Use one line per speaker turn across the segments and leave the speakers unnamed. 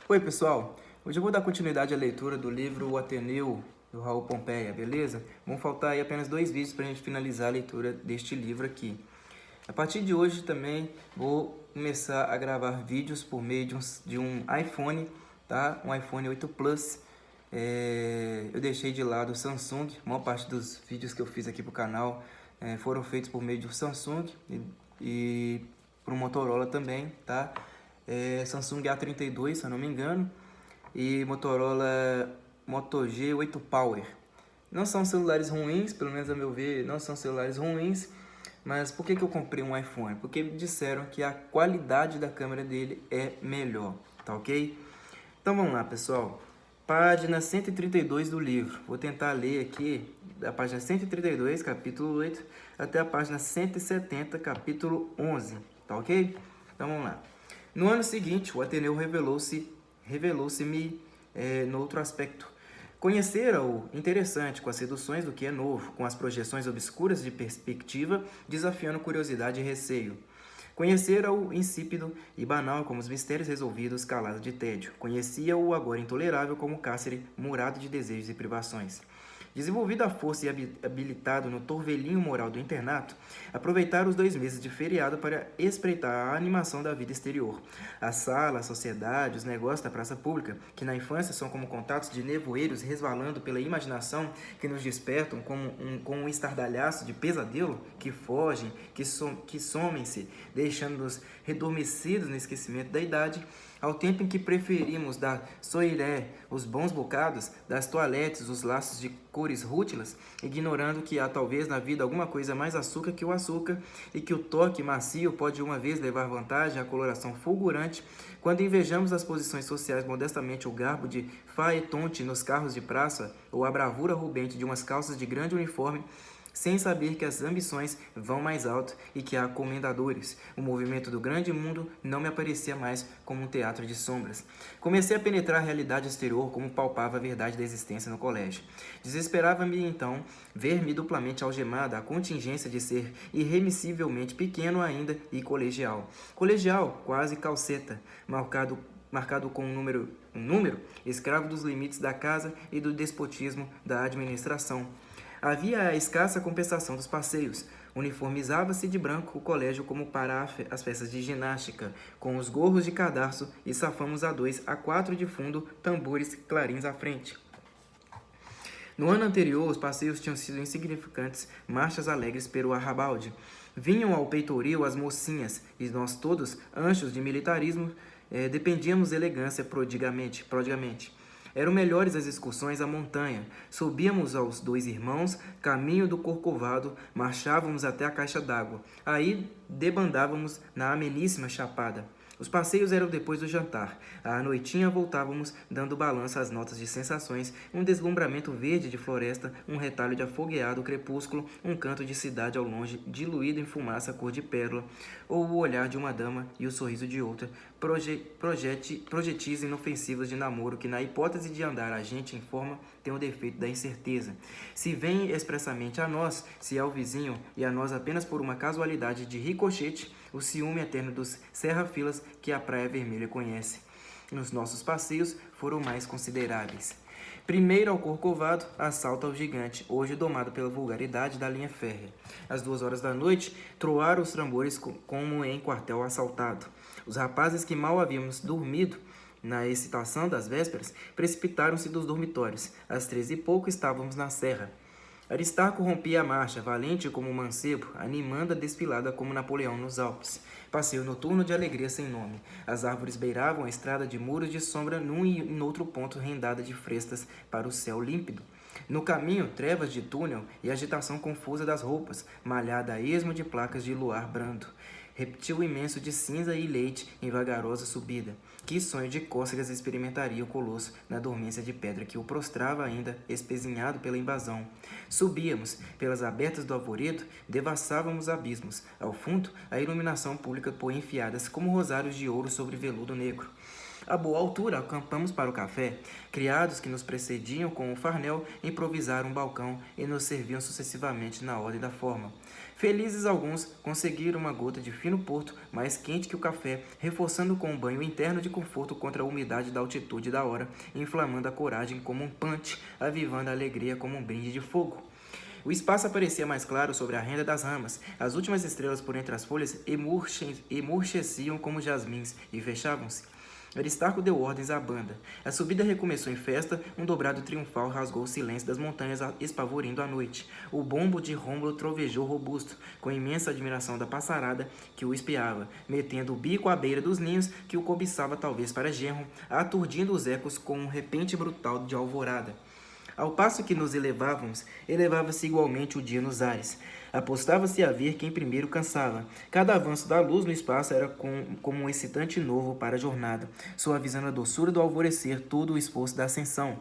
Oi, pessoal. Hoje eu vou dar continuidade à leitura do livro O Ateneu, do Raul Pompeia, beleza? Vão faltar aí apenas 2 vídeos para a gente finalizar a leitura deste livro aqui. A partir de hoje também vou começar a gravar vídeos por meio de um iPhone, tá? Um iPhone 8 Plus. Eu deixei de lado o Samsung. A maior parte dos vídeos que eu fiz aqui pro canal foram feitos por meio de um Samsung e por um Motorola também, tá? Samsung A32, se eu não me engano, e Motorola Moto G8 Power. Não são celulares ruins, pelo menos a meu ver, não são celulares ruins, mas por que eu comprei um iPhone? Porque me disseram que a qualidade da câmera dele é melhor, tá ok? Então vamos lá, pessoal. Página 132 do livro. Vou tentar ler aqui da página 132, capítulo 8, até a página 170, capítulo 11, tá ok? Então vamos lá. No ano seguinte, o Ateneu revelou-se-me no outro aspecto. Conhecera-o interessante, com as seduções do que é novo, com as projeções obscuras de perspectiva, desafiando curiosidade e receio. Conhecera-o insípido e banal como os mistérios resolvidos, calado de tédio. Conhecia-o agora intolerável como cárcere murado de desejos e privações. Desenvolvido à força e habilitado no torvelinho moral do internato, aproveitaram os 2 meses de feriado para espreitar a animação da vida exterior. A sala, a sociedade, os negócios da praça pública, que na infância são como contatos de nevoeiros resvalando pela imaginação, que nos despertam com um estardalhaço de pesadelo, que fogem, que somem-se, deixando-nos redormecidos no esquecimento da idade, ao tempo em que preferimos da soirée os bons bocados, das toaletes os laços de cores rútilas, ignorando que há talvez na vida alguma coisa mais açúcar que o açúcar e que o toque macio pode uma vez levar vantagem à coloração fulgurante, quando invejamos as posições sociais modestamente o garbo de faetonte nos carros de praça ou a bravura rubente de umas calças de grande uniforme, sem saber que as ambições vão mais alto e que há comendadores. O movimento do grande mundo não me aparecia mais como um teatro de sombras. Comecei a penetrar a realidade exterior como palpava a verdade da existência no colégio. Desesperava-me, então, ver-me duplamente algemada à contingência de ser irremissivelmente pequeno ainda e colegial. Colegial, quase calceta, marcado com um número, escravo dos limites da casa e do despotismo da administração. Havia a escassa compensação dos passeios. Uniformizava-se de branco o colégio como para as festas de ginástica, com os gorros de cadarço e safamos a 2, a 4 de fundo, tambores, clarins à frente. No ano anterior, os passeios tinham sido insignificantes, marchas alegres pelo arrabalde. Vinham ao peitoril as mocinhas, e nós todos, anchos de militarismo, dependíamos de elegância prodigamente. Eram melhores as excursões à montanha. Subíamos aos 2 irmãos, caminho do Corcovado, marchávamos até a caixa d'água. Aí debandávamos na ameníssima chapada. Os passeios eram depois do jantar. À noitinha voltávamos, dando balanço às notas de sensações, um deslumbramento verde de floresta, um retalho de afogueado crepúsculo, um canto de cidade ao longe, diluído em fumaça cor de pérola, ou o olhar de uma dama e o sorriso de outra, projetis inofensivos de namoro que, na hipótese de andar a gente em forma, tem o defeito da incerteza. Se vem expressamente a nós, se é ao vizinho, e a nós apenas por uma casualidade de ricochete, o ciúme eterno dos serrafilas que a Praia Vermelha conhece. Nos nossos passeios foram mais consideráveis. Primeiro ao Corcovado, assalto ao gigante, hoje domado pela vulgaridade da linha férrea. Às 2 horas da noite, troaram os tambores como em quartel assaltado. Os rapazes que mal havíamos dormido, na excitação das vésperas, precipitaram-se dos dormitórios. Às 13 e pouco estávamos na serra. Aristarco rompia a marcha, valente como um mancebo, animando a desfilada como Napoleão nos Alpes. Passeio noturno de alegria sem nome. As árvores beiravam a estrada de muros de sombra num e em outro ponto rendada de frestas para o céu límpido. No caminho, trevas de túnel e agitação confusa das roupas, malhada a esmo de placas de luar brando. Reptil imenso de cinza e leite em vagarosa subida. Que sonho de cócegas experimentaria o colosso na dormência de pedra que o prostrava ainda, espezinhado pela invasão. Subíamos, pelas abertas do arvoredo, devassávamos abismos. Ao fundo, a iluminação pública põe enfiadas como rosários de ouro sobre veludo negro. A boa altura, acampamos para o café. Criados que nos precediam com o farnel improvisaram um balcão e nos serviam sucessivamente na ordem da forma. Felizes alguns conseguiram uma gota de fino porto mais quente que o café, reforçando com um banho interno de conforto contra a umidade da altitude da hora, inflamando a coragem como um punch, avivando a alegria como um brinde de fogo. O espaço aparecia mais claro sobre a renda das ramas. As últimas estrelas por entre as folhas emurcheciam como jasmins e fechavam-se. Aristarco deu ordens à banda. A subida recomeçou em festa, um dobrado triunfal rasgou o silêncio das montanhas, espavorindo a noite. O bombo de Rômulo trovejou robusto, com imensa admiração da passarada que o espiava, metendo o bico à beira dos ninhos que o cobiçava talvez para genro, aturdindo os ecos com um repente brutal de alvorada. Ao passo que nos elevávamos, elevava-se igualmente o dia nos ares. Apostava-se a ver quem primeiro cansava. Cada avanço da luz no espaço era como um excitante novo para a jornada, suavizando a doçura do alvorecer todo o esforço da ascensão.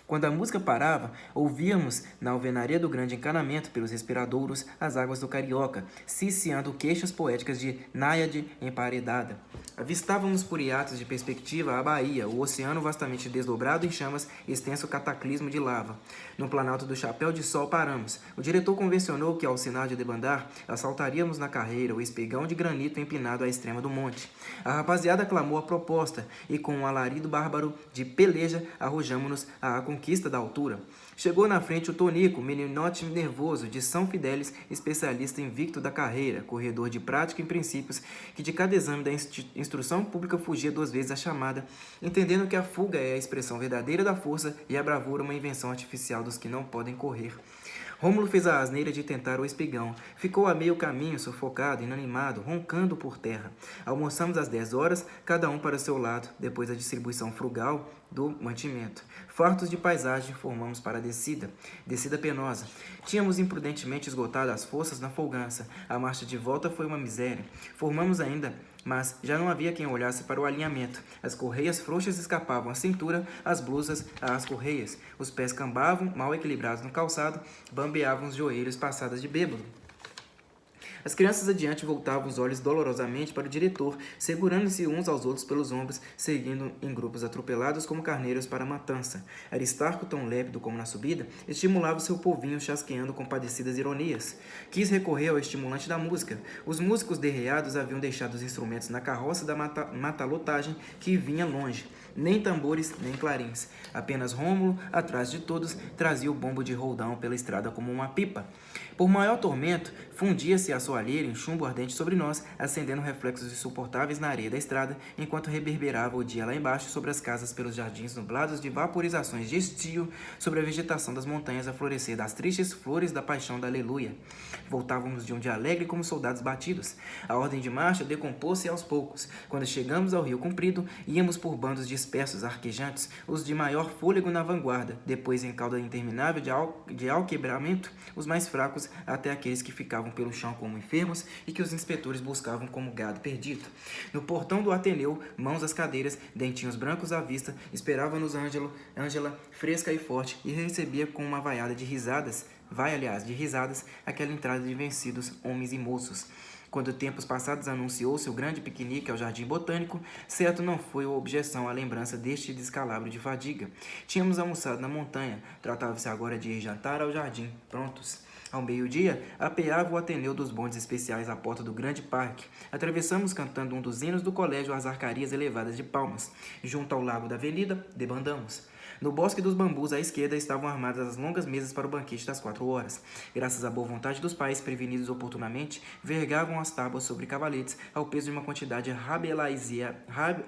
Quando a música parava, ouvíamos, na alvenaria do grande encanamento pelos respiradouros, as águas do Carioca, ciciando queixas poéticas de náiade emparedada. Avistávamos por hiatos de perspectiva a Bahia, o oceano vastamente desdobrado em chamas, extenso cataclismo de lava. No planalto do Chapéu de Sol paramos. O diretor convencionou que, ao sinal de debandar, assaltaríamos na carreira o espigão de granito empinado à extrema do monte. A rapaziada aclamou a proposta e, com um alarido bárbaro de peleja, arrojamo-nos à conquista da altura. Chegou na frente o Tonico, meninote nervoso, de São Fidélis, especialista invicto da carreira, corredor de prática e princípios, que de cada exame da instrução pública fugia 2 vezes a chamada, entendendo que a fuga é a expressão verdadeira da força e a bravura uma invenção artificial dos que não podem correr. Rômulo fez a asneira de tentar o espigão. Ficou a meio caminho, sufocado, inanimado, roncando por terra. Almoçamos às 10 horas, cada um para o seu lado, depois da distribuição frugal do mantimento. Fartos de paisagem, formamos para a descida. Descida penosa. Tínhamos imprudentemente esgotado as forças na folgança. A marcha de volta foi uma miséria. Formamos ainda, mas já não havia quem olhasse para o alinhamento. As correias frouxas escapavam à cintura, as blusas às correias. Os pés cambavam, mal equilibrados no calçado, bambeavam os joelhos passadas de bêbado. As crianças adiante voltavam os olhos dolorosamente para o diretor, segurando-se uns aos outros pelos ombros, seguindo em grupos atropelados como carneiros para a matança. Aristarco, tão lépido como na subida, estimulava o seu povinho chasqueando compadecidas ironias. Quis recorrer ao estimulante da música. Os músicos derreados haviam deixado os instrumentos na carroça da matalotagem que vinha longe. Nem tambores, nem clarins. Apenas Rômulo, atrás de todos, trazia o bombo de roldão pela estrada como uma pipa. Por maior tormento, fundia-se a soalheira em chumbo ardente sobre nós, acendendo reflexos insuportáveis na areia da estrada, enquanto reverberava o dia lá embaixo sobre as casas pelos jardins nublados de vaporizações de estio, sobre a vegetação das montanhas a florescer das tristes flores da paixão da aleluia. Voltávamos de um dia alegre como soldados batidos. A ordem de marcha decompôs-se aos poucos. Quando chegamos ao Rio Comprido, íamos por bandos dispersos, arquejantes, os de maior fôlego na vanguarda, depois em cauda interminável de alquebramento, os mais fracos até aqueles que ficavam pelo chão como enfermos e que os inspetores buscavam como gado perdido. No portão do Ateneu, mãos às cadeiras, dentinhos brancos à vista, esperava-nos Ângela, fresca e forte, e recebia com uma vaiada de risadas, aquela entrada de vencidos homens e moços. Quando tempos passados anunciou seu grande piquenique ao Jardim Botânico, certo não foi objeção à lembrança deste descalabro de fadiga. Tínhamos almoçado na montanha, tratava-se agora de ir jantar ao jardim, prontos. Ao meio-dia, apeava o Ateneu dos bondes especiais à porta do grande parque. Atravessamos cantando um dos hinos do colégio às arcarias elevadas de palmas. Junto ao lago da avenida, debandamos. No bosque dos bambus à esquerda estavam armadas as longas mesas para o banquete das 4 horas. Graças à boa vontade dos pais, prevenidos oportunamente, vergavam as tábuas sobre cavaletes ao peso de uma quantidade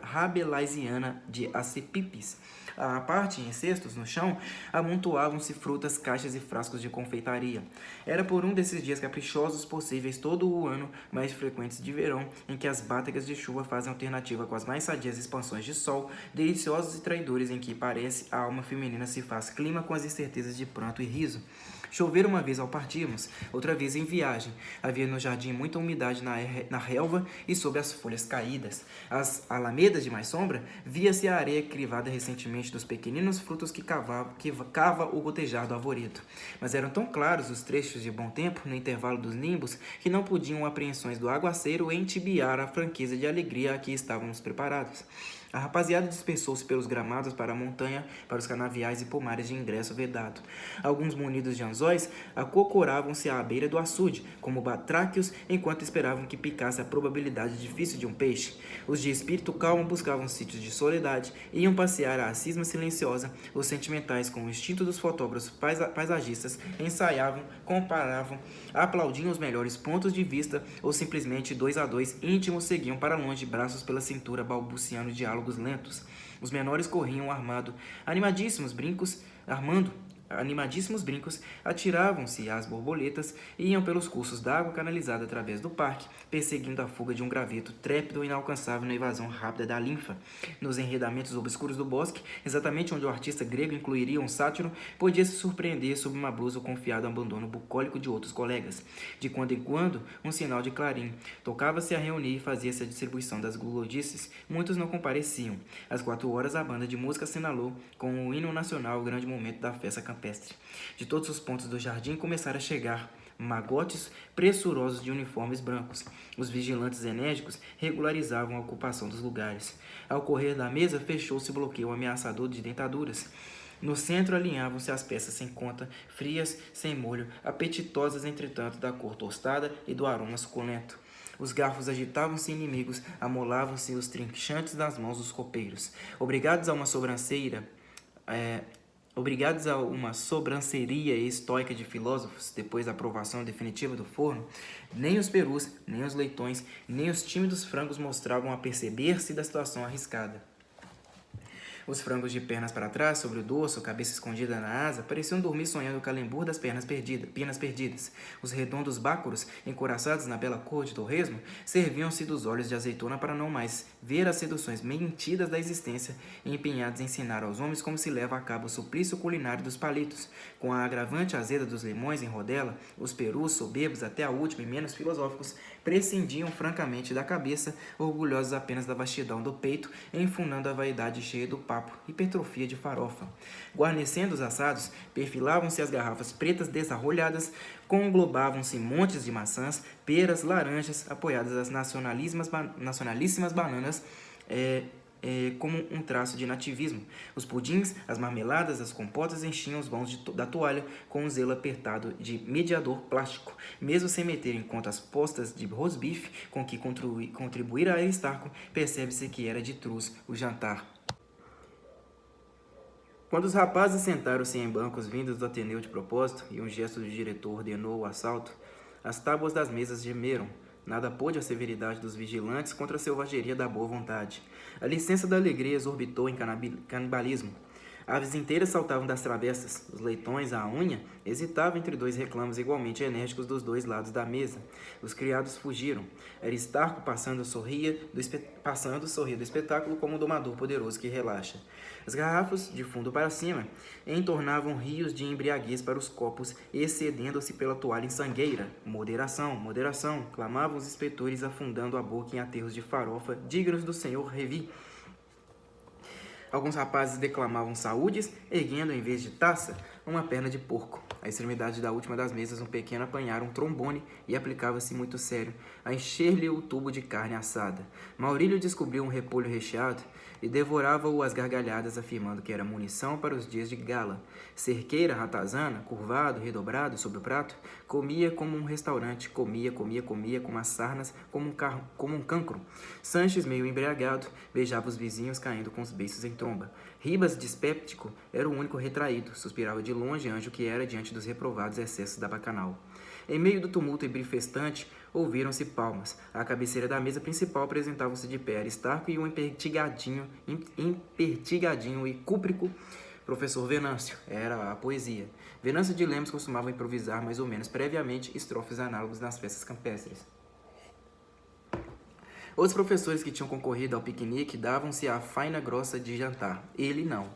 rabelaisiana de acepipes. À parte, em cestos, no chão, amontoavam-se frutas, caixas e frascos de confeitaria. Era por um desses dias caprichosos possíveis todo o ano, mais frequentes de verão, em que as bátegas de chuva fazem alternativa com as mais sadias expansões de sol, deliciosos e traidores em que parece a alma feminina se faz clima com as incertezas de pranto e riso. Chovera uma vez ao partirmos, outra vez em viagem. Havia no jardim muita umidade na relva e sob as folhas caídas. As alamedas de mais sombra, via-se a areia crivada recentemente dos pequeninos frutos que cava o gotejar do arvoredo. Mas eram tão claros os trechos de bom tempo, no intervalo dos nimbos, que não podiam apreensões do aguaceiro entibiar a franqueza de alegria a que estávamos preparados. A rapaziada dispersou-se pelos gramados para a montanha, para os canaviais e pomares de ingresso vedado. Alguns munidos de anzóis acocoravam-se à beira do açude, como batráquios, enquanto esperavam que picasse a probabilidade difícil de um peixe. Os de espírito calmo buscavam sítios de soledade, iam passear à cisma silenciosa. Os sentimentais, com o instinto dos fotógrafos paisagistas, ensaiavam, comparavam, aplaudiam os melhores pontos de vista ou simplesmente 2 a 2 íntimos seguiam para longe, braços pela cintura, balbuciando diálogos lentos. Os menores corriam animadíssimos brincos, atiravam-se às borboletas e iam pelos cursos d'água canalizada através do parque, perseguindo a fuga de um graveto trépido e inalcançável na evasão rápida da linfa. Nos enredamentos obscuros do bosque, exatamente onde o artista grego incluiria um sátiro, podia se surpreender sob uma blusa o confiado abandono bucólico de outros colegas. De quando em quando, um sinal de clarim. Tocava-se a reunir e fazia-se a distribuição das glodices. Muitos não compareciam. Às 4 horas, a banda de música assinalou, com o hino nacional, o grande momento da festa campestre. De todos os pontos do jardim começaram a chegar magotes pressurosos de uniformes brancos. Os vigilantes enérgicos regularizavam a ocupação dos lugares. Ao correr da mesa, fechou-se o bloqueio ameaçador de dentaduras. No centro alinhavam-se as peças sem conta, frias, sem molho, apetitosas, entretanto, da cor tostada e do aroma suculento. Os garfos agitavam-se inimigos, amolavam-se os trinchantes das mãos dos copeiros. Obrigados a uma sobranceria estoica de filósofos, depois da aprovação definitiva do forno, nem os perus, nem os leitões, nem os tímidos frangos mostravam aperceber-se da situação arriscada. Os frangos de pernas para trás, sobre o dorso, cabeça escondida na asa, pareciam dormir sonhando o calembur das penas perdidas. Os redondos bácoros, encoraçados na bela cor de torresmo, serviam-se dos olhos de azeitona para não mais ver as seduções mentidas da existência, empenhados em ensinar aos homens como se leva a cabo o suplício culinário dos palitos. Com a agravante azeda dos limões em rodela, os perus, soberbos até a última e menos filosóficos, prescindiam francamente da cabeça, orgulhosos apenas da vastidão do peito, enfunando a vaidade cheia do papo, hipertrofia de farofa. Guarnecendo os assados, perfilavam-se as garrafas pretas desarrolhadas, conglobavam-se montes de maçãs, peras, laranjas, apoiadas às nacionalíssimas bananas, como um traço de nativismo. Os pudins, as marmeladas, as compotas enchiam os vãos da toalha com um zelo apertado de mediador plástico, mesmo sem meter em conta as postas de rosbife com que contribuíra Aristarco, percebe-se que era de truz o jantar. Quando os rapazes sentaram-se em bancos vindos do Ateneu de propósito, e um gesto do diretor ordenou o assalto, as tábuas das mesas gemeram. Nada pôde a severidade dos vigilantes contra a selvageria da boa vontade. A licença da alegria exorbitou em canibalismo. Aves inteiras saltavam das travessas. Os leitões, à unha, hesitavam entre 2 reclamos igualmente enérgicos dos 2 lados da mesa. Os criados fugiram. Aristarco sorria do espetáculo como um domador poderoso que relaxa. As garrafas, de fundo para cima, entornavam rios de embriaguez para os copos, excedendo-se pela toalha em sangueira. Moderação, moderação, clamavam os inspetores, afundando a boca em aterros de farofa, dignos do senhor Revi. Alguns rapazes declamavam saúdes, erguendo, em vez de taça, uma perna de porco. À extremidade da última das mesas, um pequeno apanhara um trombone e aplicava-se muito sério a encher-lhe o tubo de carne assada. Maurílio descobriu um repolho recheado e devorava-o às gargalhadas, afirmando que era munição para os dias de gala. Cerqueira, ratazana, curvado, redobrado sobre o prato, comia como um restaurante, comia com as sarnas como um cancro. Sanches, meio embriagado, beijava os vizinhos, caindo com os beiços em tromba. Ribas, dispéptico, era o único retraído, suspirava de longe, anjo que era, diante dos reprovados excessos da bacanal. Em meio do tumulto ebrifestante, ouviram-se palmas. À cabeceira da mesa principal apresentavam-se de pé Aristarco e um empertigadinho e cúprico professor Venâncio. Era a poesia. Venâncio de Lemos costumava improvisar mais ou menos previamente estrofes análogos nas festas campestres. Outros professores que tinham concorrido ao piquenique davam-se à faina grossa de jantar. Ele não.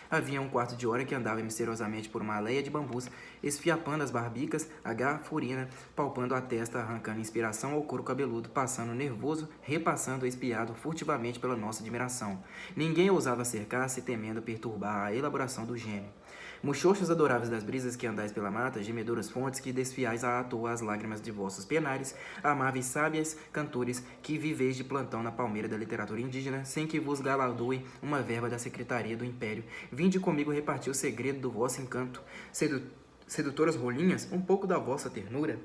Havia um quarto de hora que andava misteriosamente por uma aleia de bambus, esfiapando as barbicas, a garfurina, palpando a testa, arrancando inspiração ao couro cabeludo, passando nervoso, repassando espiado furtivamente pela nossa admiração. Ninguém ousava cercar-se, temendo perturbar a elaboração do gênio. Muxoxas adoráveis das brisas que andais pela mata, gemedoras fontes que desfiais à toa as lágrimas de vossos penares, amáveis sábias cantores que viveis de plantão na palmeira da literatura indígena, sem que vos galardoe uma verba da secretaria do império, vinde comigo repartir o segredo do vosso encanto, sedutoras rolinhas, um pouco da vossa ternura.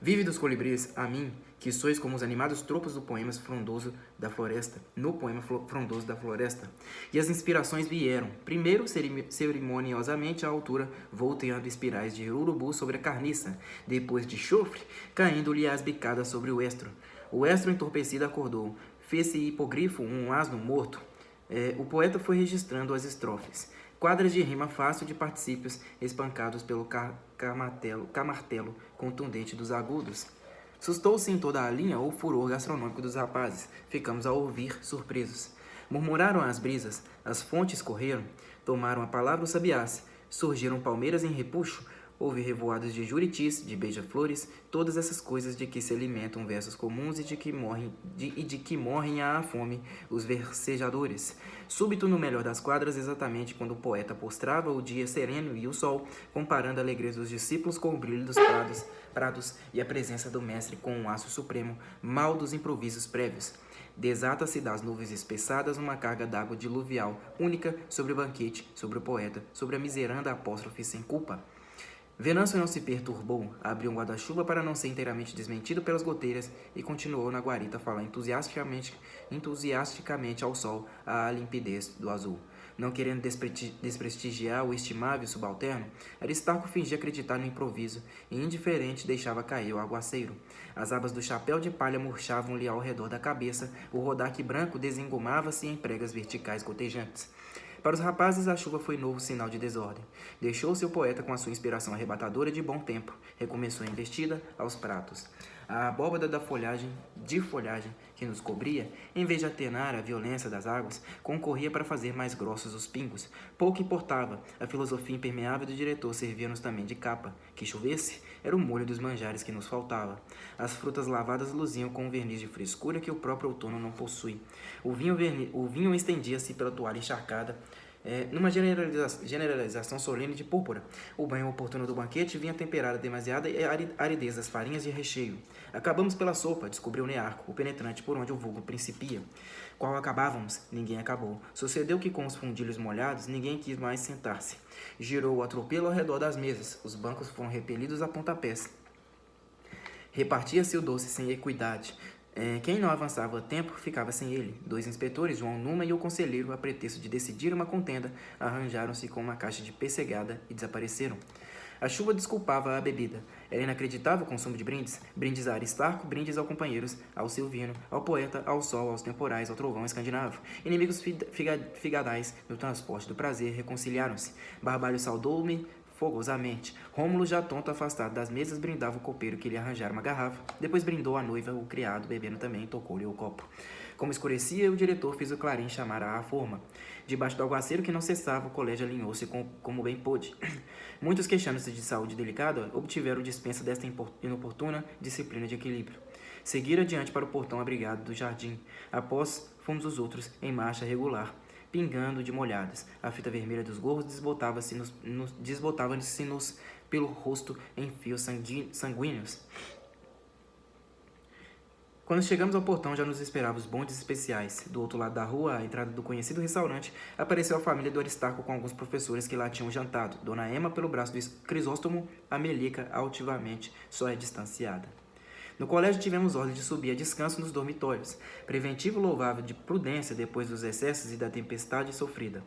Vívidos colibris, a mim, que sois como os animados tropos do poema frondoso da floresta, no poema frondoso da floresta. E as inspirações vieram, primeiro cerimoniosamente à altura, volteando espirais de urubu sobre a carniça, depois de chofre, caindo-lhe as bicadas sobre o estro. O estro entorpecido acordou, fez-se hipogrifo um asno morto. O poeta foi registrando as estrofes. Quadras de rima fácil de particípios espancados pelo camartelo contundente dos agudos. Sustou-se em toda a linha o furor gastronômico dos rapazes. Ficamos a ouvir, surpresos. Murmuraram as brisas, as fontes correram, tomaram a palavra os sabiás, surgiram palmeiras em repuxo, houve revoados de juritis, de beija-flores, todas essas coisas de que se alimentam versos comuns e de que morrem à fome os versejadores. Súbito no melhor das quadras, exatamente quando o poeta postrava o dia sereno e o sol, comparando a alegria dos discípulos com o brilho dos prados e a presença do mestre com um aço supremo, mal dos improvisos prévios. Desata-se das nuvens espessadas uma carga d'água diluvial, única sobre o banquete, sobre o poeta, sobre a miseranda apóstrofe sem culpa. Venâncio não se perturbou, abriu um guarda-chuva para não ser inteiramente desmentido pelas goteiras e continuou na guarita a falar entusiasticamente ao sol a limpidez do azul. Não querendo desprestigiar o estimável subalterno, Aristarco fingia acreditar no improviso e, indiferente, deixava cair o aguaceiro. As abas do chapéu de palha murchavam-lhe ao redor da cabeça, o rodaque branco desengomava-se em pregas verticais gotejantes. Para os rapazes, a chuva foi novo sinal de desordem. Deixou-se o poeta com a sua inspiração arrebatadora de bom tempo. Recomeçou a investida aos pratos. A abóbada da folhagem que nos cobria, em vez de atenar a violência das águas, concorria para fazer mais grossos os pingos. Pouco importava, a filosofia impermeável do diretor servia-nos também de capa. Que chovesse, era o molho dos manjares que nos faltava. As frutas lavadas luziam com um verniz de frescura que o próprio outono não possui. O vinho estendia-se pela toalha encharcada, numa generalização solene de púrpura. O banho oportuno do banquete vinha temperar a demasiada aridez das farinhas de recheio. Acabamos pela sopa, descobriu Nearco, o penetrante por onde o vulgo principia. Qual acabávamos? Ninguém acabou. Sucedeu que com os fundilhos molhados, ninguém quis mais sentar-se. Girou o atropelo ao redor das mesas. Os bancos foram repelidos a pontapés. Repartia-se o doce sem equidade. Quem não avançava a tempo ficava sem ele. 2 inspetores, João Numa e o conselheiro, a pretexto de decidir uma contenda, arranjaram-se com uma caixa de pessegada e desapareceram. A chuva desculpava a bebida. Era inacreditável o consumo de brindes. Brindes a Aristarco, brindes aos companheiros, ao Silvino, ao poeta, ao sol, aos temporais, ao trovão escandinavo. Inimigos figadais no transporte do prazer reconciliaram-se. Barbalho saudou-me fogosamente. Rômulo, já tonto, afastado das mesas, brindava o copeiro que lhe arranjara uma garrafa. Depois brindou a noiva, o criado, bebendo também, tocou-lhe o copo. Como escurecia, o diretor fez o clarim chamar à forma. Debaixo do aguaceiro que não cessava, o colégio alinhou-se como bem pôde. Muitos, queixando-se de saúde delicada, obtiveram dispensa desta inoportuna disciplina de equilíbrio. Seguiram adiante para o portão abrigado do jardim. Após, fomos os outros, em marcha regular, pingando de molhadas. A fita vermelha dos gorros desbotava-se-nos pelo rosto em fios sanguíneos. Quando chegamos ao portão, já nos esperavam os bondes especiais. Do outro lado da rua, à entrada do conhecido restaurante, apareceu a família do Aristarco com alguns professores que lá tinham jantado. Dona Ema pelo braço do Crisóstomo, a Melica altivamente, só é distanciada. No colégio tivemos ordem de subir a descanso nos dormitórios, preventivo louvável de prudência depois dos excessos e da tempestade sofrida.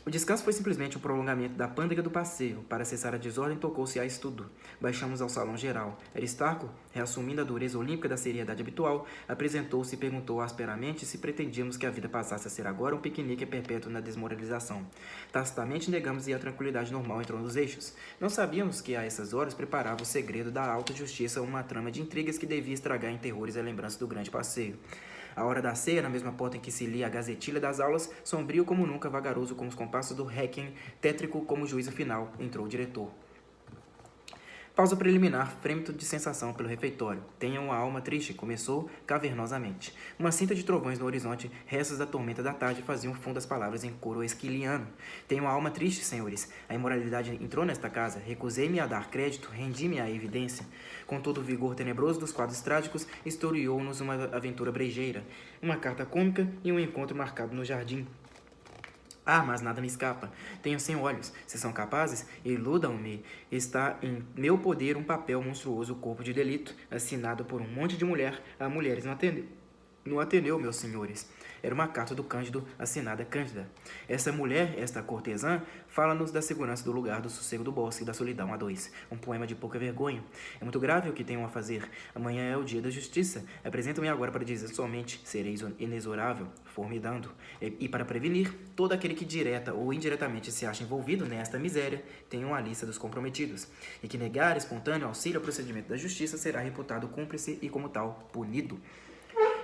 O descanso foi simplesmente um prolongamento da pândega do passeio. Para cessar a desordem, tocou-se a estudo. Baixamos ao salão geral. Aristarco, reassumindo a dureza olímpica da seriedade habitual, apresentou-se e perguntou asperamente se pretendíamos que a vida passasse a ser agora um piquenique perpétuo na desmoralização. Tacitamente negamos e a tranquilidade normal entrou nos eixos. Não sabíamos que a essas horas preparava o segredo da alta justiça uma trama de intrigas que devia estragar em terrores a lembrança do grande passeio. A hora da ceia, na mesma porta em que se lia a gazetilha das aulas, sombrio como nunca, vagaroso como os compassos do Requiem, tétrico como o juízo final, entrou o diretor. Pausa preliminar, frêmito de sensação pelo refeitório. Tenho uma alma triste, começou cavernosamente. Uma cinta de trovões no horizonte, restos da tormenta da tarde faziam fundo as palavras em coro esquiliano. Tenho uma alma triste, senhores. A imoralidade entrou nesta casa. Recusei-me a dar crédito, rendi-me à evidência. Com todo o vigor tenebroso dos quadros trágicos, historiou-nos uma aventura brejeira. Uma carta cômica e um encontro marcado no jardim. Ah, mas nada me escapa. Tenho 100 olhos. Se são capazes, iludam-me. Está em meu poder um papel monstruoso, corpo de delito, assinado por um monte de mulher a mulheres no Ateneu, meus senhores. Era uma carta do Cândido, assinada Cândida. Essa mulher, esta cortesã, fala-nos da segurança do lugar, do sossego do bosque e da solidão a dois. Um poema de pouca vergonha. É muito grave o que tenho a fazer. Amanhã é o dia da justiça. Apresento-me agora para dizer somente, sereis inexorável, formidando. E para prevenir, todo aquele que direta ou indiretamente se acha envolvido nesta miséria, tem uma lista dos comprometidos. E que negar espontâneo auxílio ao procedimento da justiça será reputado cúmplice e, como tal, punido.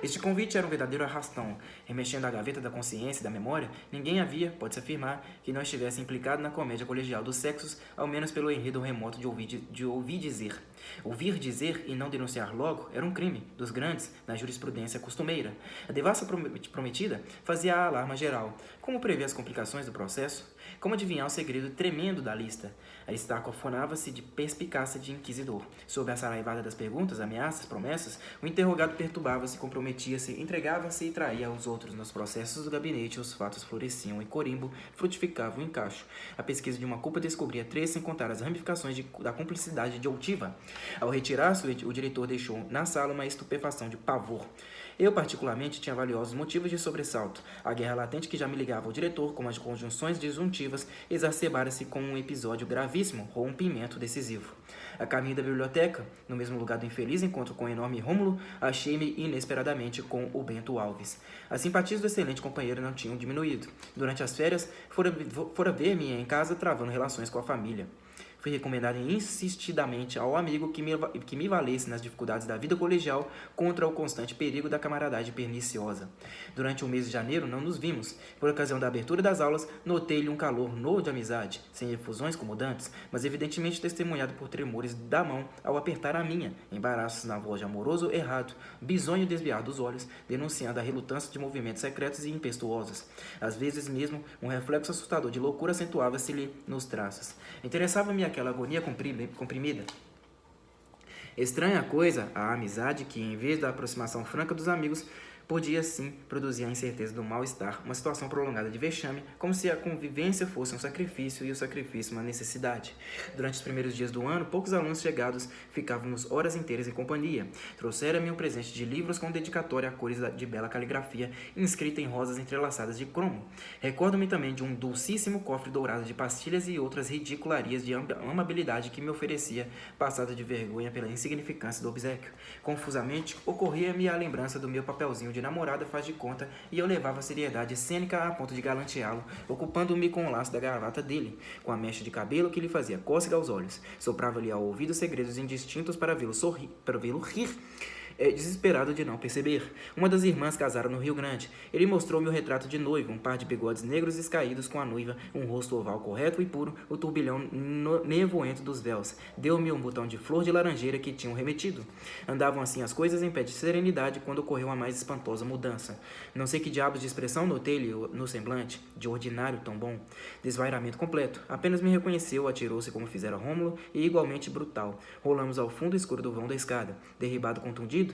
Este convite era um verdadeiro arrastão. Remexendo a gaveta da consciência e da memória, ninguém havia, pode-se afirmar, que não estivesse implicado na comédia colegial dos sexos, ao menos pelo enredo remoto de ouvir dizer. Ouvir dizer e não denunciar logo era um crime, dos grandes, na jurisprudência costumeira. A devassa prometida fazia a alarma geral. Como prever as complicações do processo? Como adivinhar o segredo tremendo da lista? Aristarco afonava-se de perspicácia de inquisidor. Sob a saraivada das perguntas, ameaças, promessas, o interrogado perturbava-se, comprometia-se, entregava-se e traía aos outros. Nos processos do gabinete, os fatos floresciam e Corimbo frutificava o encaixo. A pesquisa de uma culpa descobria 3 sem contar as ramificações da cumplicidade de Outiva. Ao retirar-se, o diretor deixou na sala uma estupefação de pavor. Eu, particularmente, tinha valiosos motivos de sobressalto. A guerra latente que já me ligava ao diretor, como as conjunções disjuntivas, exacerbara-se com um episódio gravíssimo, rompimento decisivo. A caminho da biblioteca, no mesmo lugar do infeliz encontro com o enorme Rômulo, achei-me inesperadamente com o Bento Alves. As simpatias do excelente companheiro não tinham diminuído. Durante as férias, fora ver-me em casa travando relações com a família. Fui recomendado insistidamente ao amigo que me valesse nas dificuldades da vida colegial contra o constante perigo da camaradagem perniciosa. Durante o mês de janeiro não nos vimos. Por ocasião da abertura das aulas, notei-lhe um calor novo de amizade, sem efusões como dantes, mas evidentemente testemunhado por tremores da mão ao apertar a minha, embaraços na voz de amoroso errado, bisonho desviar dos olhos, denunciando a relutância de movimentos secretos e impetuosos. Às vezes mesmo, um reflexo assustador de loucura acentuava-se-lhe nos traços. Interessava-me aquela agonia comprimida. Estranha coisa, a amizade que, em vez da aproximação franca dos amigos, podia sim produzir a incerteza do mal-estar, uma situação prolongada de vexame, como se a convivência fosse um sacrifício e o sacrifício uma necessidade. Durante os primeiros dias do ano, poucos alunos chegados ficávamos horas inteiras em companhia. Trouxera-me um presente de livros com dedicatória a cores de bela caligrafia, inscrita em rosas entrelaçadas de cromo. Recordo-me também de um dulcíssimo cofre dourado de pastilhas e outras ridicularias de amabilidade que me oferecia, passado de vergonha pela insignificância do obséquio. Confusamente, ocorria-me a lembrança do meu papelzinho de namorada faz de conta e eu levava a seriedade cênica a ponto de galanteá-lo, ocupando-me com o laço da gravata dele, com a mecha de cabelo que lhe fazia cócega aos olhos. Soprava-lhe ao ouvido segredos indistintos para vê-lo rir. Desesperado de não perceber. Uma das irmãs casara no Rio Grande. Ele mostrou-me o retrato de noivo, um par de bigodes negros escaídos com a noiva, um rosto oval correto e puro, o turbilhão nevoento dos véus. Deu-me um botão de flor de laranjeira que tinham remetido. Andavam assim as coisas em pé de serenidade quando ocorreu a mais espantosa mudança. Não sei que diabos de expressão notei-lhe no semblante, de ordinário tão bom. Desvairamento completo. Apenas me reconheceu, atirou-se como fizera Rômulo e igualmente brutal. Rolamos ao fundo escuro do vão da escada. Derribado, contundido,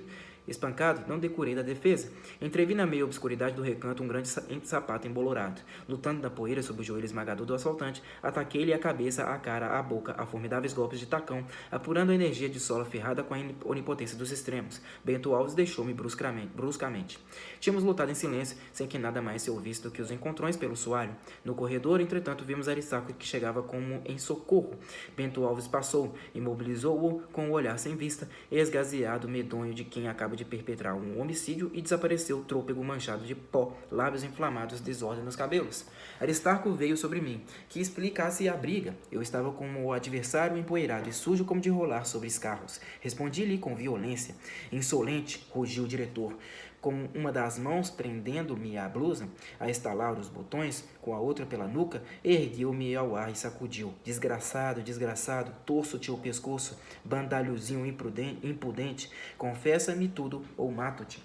espancado, não decurei da defesa. Entrevi na meia obscuridade do recanto um grande sapato embolorado. Lutando na poeira sob o joelho esmagador do assaltante, ataquei-lhe a cabeça, a cara, a boca, a formidáveis golpes de tacão, apurando a energia de sola ferrada com a onipotência dos extremos. Bento Alves deixou-me bruscamente. Tínhamos lutado em silêncio, sem que nada mais se ouvisse do que os encontrões pelo soalho. No corredor, entretanto, vimos Aristarco que chegava como em socorro. Bento Alves passou, imobilizou-o com o olhar sem vista, esgazeado, medonho de quem acaba de perpetrar um homicídio e desapareceu trôpego manchado de pó, lábios inflamados, desordem nos cabelos. Aristarco veio sobre mim, que explicasse a briga. Eu estava como o adversário empoeirado e sujo como de rolar sobre escarros. Respondi-lhe com violência. Insolente, rugiu o diretor. com uma das mãos prendendo-me à blusa, a estalar os botões, com a outra pela nuca, ergueu-me ao ar e sacudiu. Desgraçado, desgraçado, torço-te o pescoço, bandalhozinho impudente, confessa-me tudo ou mato-te.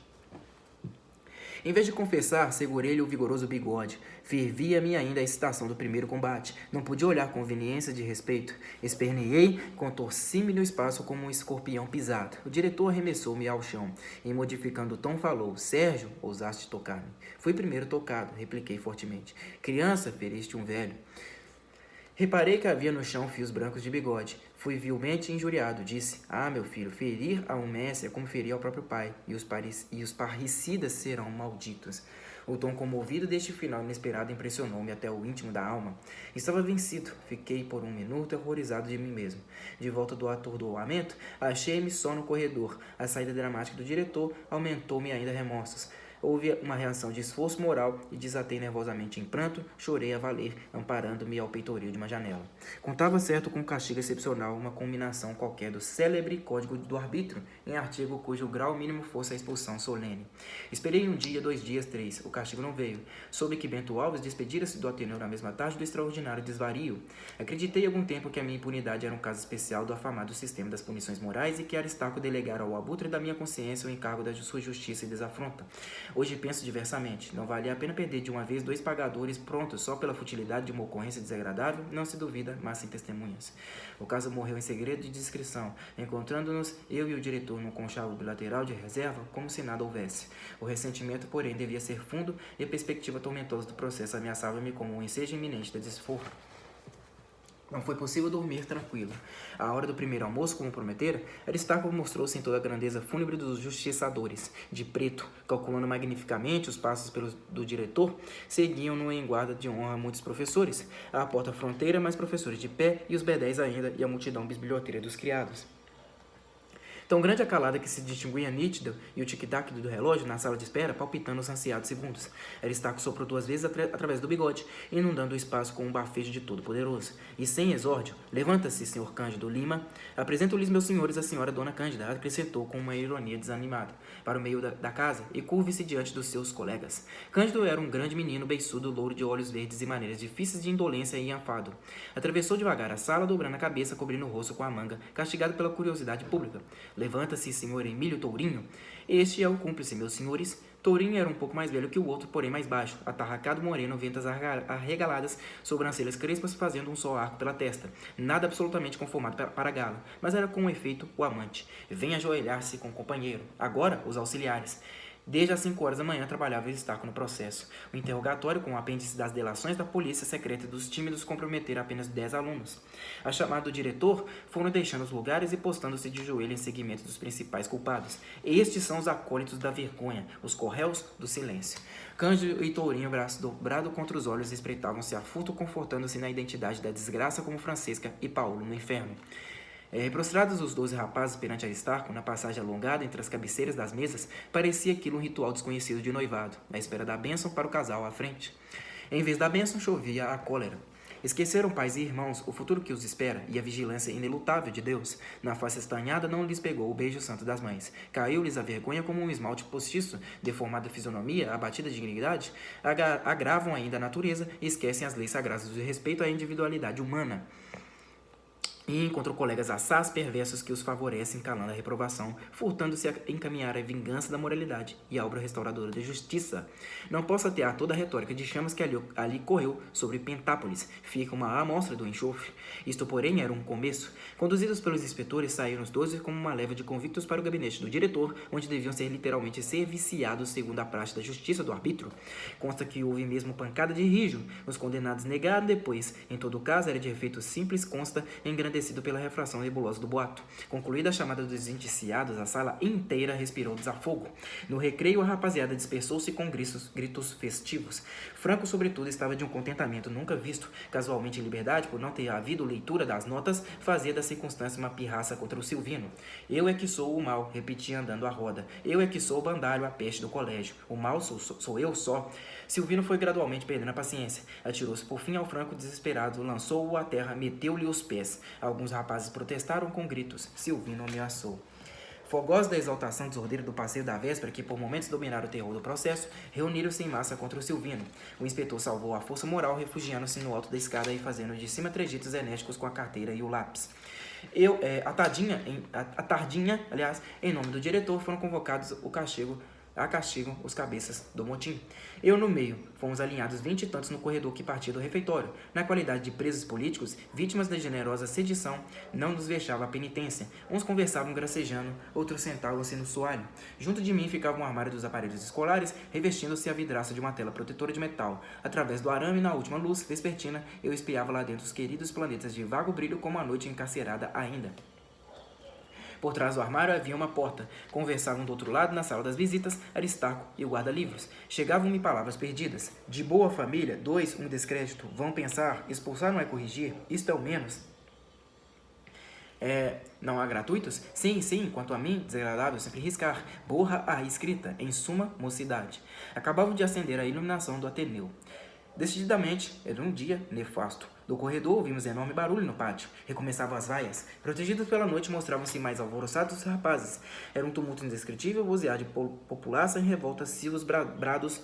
Em vez de confessar, segurei-lhe o vigoroso bigode. Fervia-me ainda a excitação do primeiro combate. Não podia olhar conveniência de respeito. Esperneei, contorci-me no espaço como um escorpião pisado. O diretor arremessou-me ao chão e, modificando o tom, falou: Sérgio, ousaste tocar-me. Fui primeiro tocado, repliquei fortemente. Criança, feriste um velho. Reparei que havia no chão fios brancos de bigode. Fui vilmente injuriado. Disse: Ah, meu filho, ferir a um mestre é como ferir ao próprio pai, e os parricidas serão malditos. O tom comovido deste final inesperado impressionou-me até o íntimo da alma. Estava vencido. Fiquei por um minuto horrorizado de mim mesmo. De volta do atordoamento, achei-me só no corredor. A saída dramática do diretor aumentou-me ainda remorsos. Houve uma reação de esforço moral e desatei nervosamente em pranto, chorei a valer, amparando-me ao peitoril de uma janela. Contava certo com um castigo excepcional, uma combinação qualquer do célebre Código do Arbítrio, em artigo cujo grau mínimo fosse a expulsão solene. Esperei um dia, 2 dias, 3. O castigo não veio. Soube que Bento Alves despedira-se do Ateneu na mesma tarde do extraordinário desvario. Acreditei algum tempo que a minha impunidade era um caso especial do afamado sistema das punições morais e que Aristarco delegara ao abutre da minha consciência o encargo da sua justiça e desafronta. Hoje penso diversamente. Não valia a pena perder de uma vez 2 pagadores prontos só pela futilidade de uma ocorrência desagradável? Não se duvida, mas sem testemunhas. O caso morreu em segredo de discrição, encontrando-nos eu e o diretor num conchavo bilateral de reserva, como se nada houvesse. O ressentimento, porém, devia ser fundo e a perspectiva tormentosa do processo ameaçava-me como um ensejo iminente da desforra. Não foi possível dormir tranquilo. À hora do primeiro almoço, como prometera, Aristarco mostrou-se em toda a grandeza fúnebre dos justiçadores. De preto, calculando magnificamente os passos do diretor, seguiam-no em guarda de honra muitos professores. À porta-fronteira, mais professores de pé, e os bedéis ainda, e a multidão bisbilhoteira dos criados. Tão grande a calada que se distinguia nítido e o tic-tac do relógio na sala de espera, palpitando os ansiados segundos. Aristarco soprou 2 vezes através do bigode, inundando o espaço com um bafejo de todo-poderoso. E sem exórdio, levanta-se, senhor Cândido Lima. Apresento-lhes, meus senhores, a senhora Dona Cândida, acrescentou com uma ironia desanimada, para o meio da casa e curve-se diante dos seus colegas. Cândido era um grande menino, beiçudo, louro de olhos verdes e maneiras difíceis de indolência e enfado. Atravessou devagar a sala, dobrando a cabeça, cobrindo o rosto com a manga, castigado pela curiosidade pública. Levanta-se, senhor Emílio Tourinho. Este é o cúmplice, meus senhores. Tourinho era um pouco mais velho que o outro, porém mais baixo, atarracado moreno, ventas arregaladas, sobrancelhas crespas fazendo um só arco pela testa. Nada absolutamente conformado para a gala, mas era com efeito o amante. Vem ajoelhar-se com o companheiro. Agora, os auxiliares. Desde as 5 horas da manhã trabalhava Aristarco no processo. O interrogatório, com o apêndice das delações da polícia secreta dos tímidos, comprometera apenas 10 alunos. A chamada do diretor, foram deixando os lugares e postando-se de joelho em seguimento dos principais culpados. Estes são os acólitos da vergonha, os corréus do silêncio. Cândido e Tourinho, braço dobrado contra os olhos, espreitavam-se a furto, confortando-se na identidade da desgraça como Francesca e Paulo no inferno. Prostrados os 12 rapazes perante Aristarco, na passagem alongada entre as cabeceiras das mesas, parecia aquilo um ritual desconhecido de noivado, à espera da bênção para o casal à frente. Em vez da bênção, chovia a cólera. Esqueceram, pais e irmãos, o futuro que os espera e a vigilância inelutável de Deus. Na face estanhada não lhes pegou o beijo santo das mães. Caiu-lhes a vergonha como um esmalte postiço, deformada a fisionomia, abatida a dignidade, agravam ainda a natureza e esquecem as leis sagradas do respeito à individualidade humana. E encontrou colegas assaz perversos que os favorecem calando a reprovação, furtando-se a encaminhar a vingança da moralidade e a obra restauradora da justiça. Não posso atear toda a retórica de chamas que ali correu sobre Pentápolis. Fica uma amostra do enxofre. Isto, porém, era um começo. Conduzidos pelos inspetores, saíram os 12 como uma leva de convictos para o gabinete do diretor, onde deviam ser literalmente serviciados segundo a praxe da justiça do arbítrio. Consta que houve mesmo pancada de rijo. Os condenados negaram depois. Em todo caso, era de efeito simples, consta, engrandecido pela refração nebulosa do boato. Concluída a chamada dos indiciados, a sala inteira respirou desafogo. No recreio, a rapaziada dispersou-se com gritos festivos. Franco, sobretudo, estava de um contentamento nunca visto. Casualmente em liberdade, por não ter havido leitura das notas, fazia da circunstância uma pirraça contra o Silvino. Eu é que sou o mal, repetia andando a roda. Eu é que sou o bandalho, a peste do colégio. O mal sou eu só. Silvino foi gradualmente perdendo a paciência. Atirou-se por fim ao Franco desesperado, lançou-o à terra, meteu-lhe os pés. Alguns rapazes protestaram com gritos. Silvino ameaçou. Fogosos da exaltação desordeira do passeio da véspera, que por momentos dominaram o terror do processo, reuniram-se em massa contra o Silvino. O inspetor salvou a força moral, refugiando-se no alto da escada e fazendo de cima trejetos enérgicos com a carteira e o lápis. A tardinha, em nome do diretor, foram convocados a castigo os cabeças do motim. Eu no meio, fomos alinhados 20 e tantos no corredor que partia do refeitório. Na qualidade de presos políticos, vítimas da generosa sedição, não nos vexava a penitência. Uns conversavam gracejando, outros sentavam-se no soalho. Junto de mim ficava um armário dos aparelhos escolares, revestindo-se a vidraça de uma tela protetora de metal. Através do arame, na última luz vespertina, eu espiava lá dentro os queridos planetas de vago brilho como a noite encarcerada ainda. Por trás do armário havia uma porta. Conversavam do outro lado, na sala das visitas, Aristarco e o guarda-livros. Chegavam-me palavras perdidas. De boa família, 2, um descrédito. Vão pensar, expulsar não é corrigir, isto é o menos. Não há gratuitos? Sim, quanto a mim, desagradável sempre riscar. Borra a escrita, em suma, mocidade. Acabavam de acender a iluminação do Ateneu. Decididamente, era um dia nefasto. Do corredor ouvimos enorme barulho no pátio. Recomeçavam as vaias. Protegidos pela noite, mostravam-se mais alvoroçados os rapazes. Era um tumulto indescritível, vozear de populaça em revolta, silvos, brados,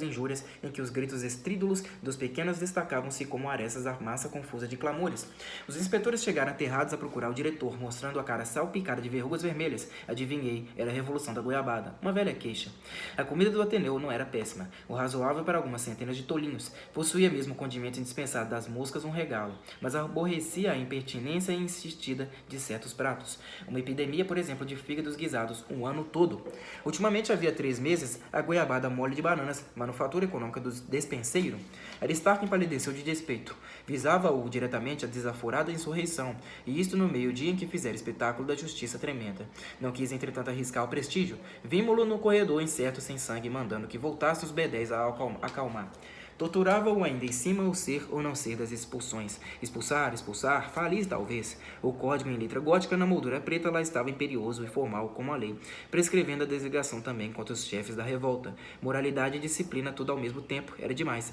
injúrias, em que os gritos estrídulos dos pequenos destacavam-se como arestas da massa confusa de clamores. Os inspetores chegaram aterrados a procurar o diretor, mostrando a cara salpicada de verrugas vermelhas. Adivinhei, era a revolução da goiabada. Uma velha queixa. A comida do Ateneu não era péssima. O razoável para algumas centenas de tolinhos. Possuía mesmo o condimento indispensável das moscas um regalo, mas aborrecia a impertinência insistida de certos pratos. Uma epidemia, por exemplo, de fígados guisados um ano todo. Ultimamente havia 3 meses a goiabada mole de bananas, manufatura econômica do despenseiro. Aristarco empalideceu de despeito. Visava-o diretamente a desaforada insurreição, e isto no meio-dia em que fizera espetáculo da justiça tremenda. Não quis, entretanto, arriscar o prestígio. Vimo-lo no corredor incerto sem sangue, mandando que voltasse os bedéis a acalmar. Torturava-o ainda em cima o ser ou não ser das expulsões. Expulsar, falis talvez. O código em letra gótica na moldura preta lá estava imperioso e formal como a lei, prescrevendo a desligação também contra os chefes da revolta. Moralidade e disciplina tudo ao mesmo tempo. Era demais.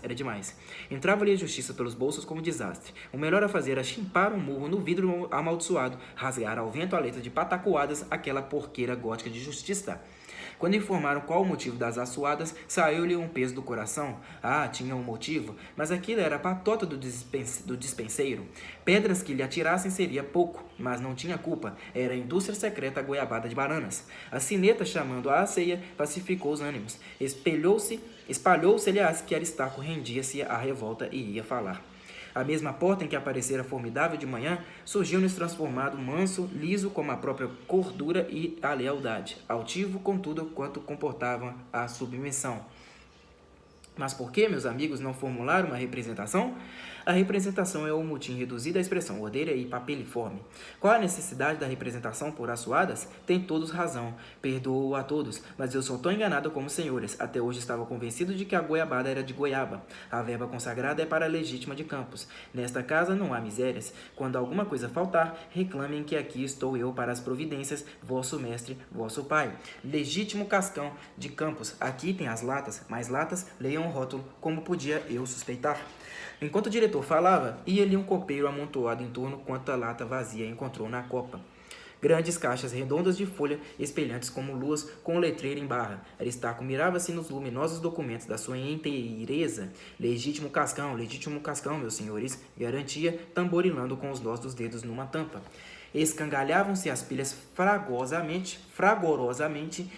Entrava-lhe a justiça pelos bolsos como desastre. O melhor a fazer era chimpar um murro no vidro amaldiçoado, rasgar ao vento a letra de patacoadas aquela porqueira gótica de justiça. Quando informaram qual o motivo das assoadas, saiu-lhe um peso do coração. Tinha um motivo, mas aquilo era a patota do dispenseiro. Pedras que lhe atirassem seria pouco, mas não tinha culpa. Era a indústria secreta goiabada de bananas. A sineta, chamando-a à ceia, pacificou os ânimos. Espalhou-se, que Aristarco rendia-se à revolta e ia falar. A mesma porta em que aparecera formidável de manhã surgiu-nos transformado, manso, liso como a própria cordura e a lealdade, altivo, contudo, quanto comportava a submissão. Mas por que, meus amigos, não formularam uma representação? A representação é o motim reduzido à expressão ordeira e papeliforme. Qual a necessidade da representação por assoadas? Tem todos razão. Perdoo a todos, mas eu sou tão enganado como os senhores. Até hoje estava convencido de que a goiabada era de goiaba. A verba consagrada é para a legítima de Campos. Nesta casa não há misérias. Quando alguma coisa faltar, reclamem que aqui estou eu para as providências, vosso mestre, vosso pai. Legítimo Cascão de Campos. Aqui tem as latas, mais latas, leiam o rótulo, como podia eu suspeitar. Enquanto o diretor falava, ia-lhe um copeiro amontoado em torno quanta lata vazia encontrou na copa. Grandes caixas redondas de folha, espelhantes como luas, com letreiro em barra. Aristarco mirava-se nos luminosos documentos da sua inteireza. Legítimo cascão, meus senhores, garantia, tamborilando com os nós dos dedos numa tampa. Escangalhavam-se as pilhas fragorosamente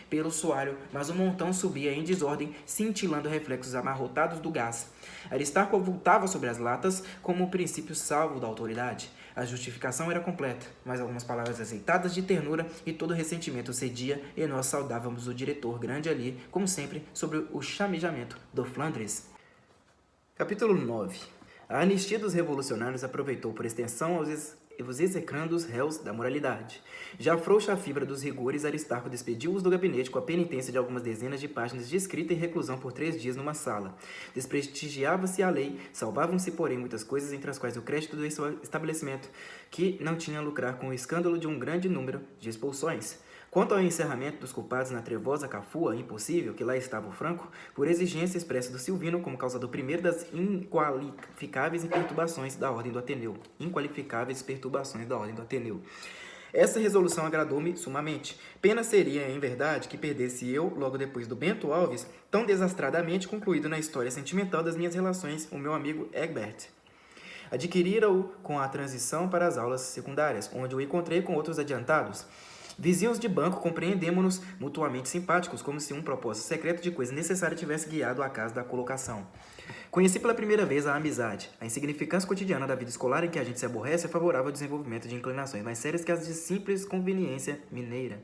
pelo soalho, mas o montão subia em desordem, cintilando reflexos amarrotados do gás. Aristarco voltava sobre as latas como o princípio salvo da autoridade. A justificação era completa, mas algumas palavras azeitadas de ternura e todo ressentimento cedia, e nós saudávamos o diretor grande ali, como sempre, sobre o chamejamento do Flandres. Capítulo 9. A anistia dos revolucionários aproveitou por extensão os execrandos réus da moralidade. Já frouxa a fibra dos rigores, Aristarco despediu-os do gabinete com a penitência de algumas dezenas de páginas de escrita e reclusão por 3 dias numa sala. Desprestigiava-se a lei, salvavam-se, porém, muitas coisas, entre as quais o crédito do estabelecimento, que não tinha a lucrar com o escândalo de um grande número de expulsões. Quanto ao encerramento dos culpados na trevosa cafua impossível, que lá estava o Franco, por exigência expressa do Silvino como causador primeiro das inqualificáveis perturbações da ordem do Ateneu. Essa resolução agradou-me sumamente. Pena seria, em verdade, que perdesse eu, logo depois do Bento Alves, tão desastradamente concluído na história sentimental das minhas relações, o meu amigo Egbert. Adquirira-o com a transição para as aulas secundárias, onde o encontrei com outros adiantados. Vizinhos de banco, compreendemos-nos mutuamente simpáticos, como se um propósito secreto de coisa necessária tivesse guiado a casa da colocação. Conheci pela primeira vez a amizade. A insignificância cotidiana da vida escolar em que a gente se aborrece é favorável ao desenvolvimento de inclinações mais sérias que as de simples conveniência menineira,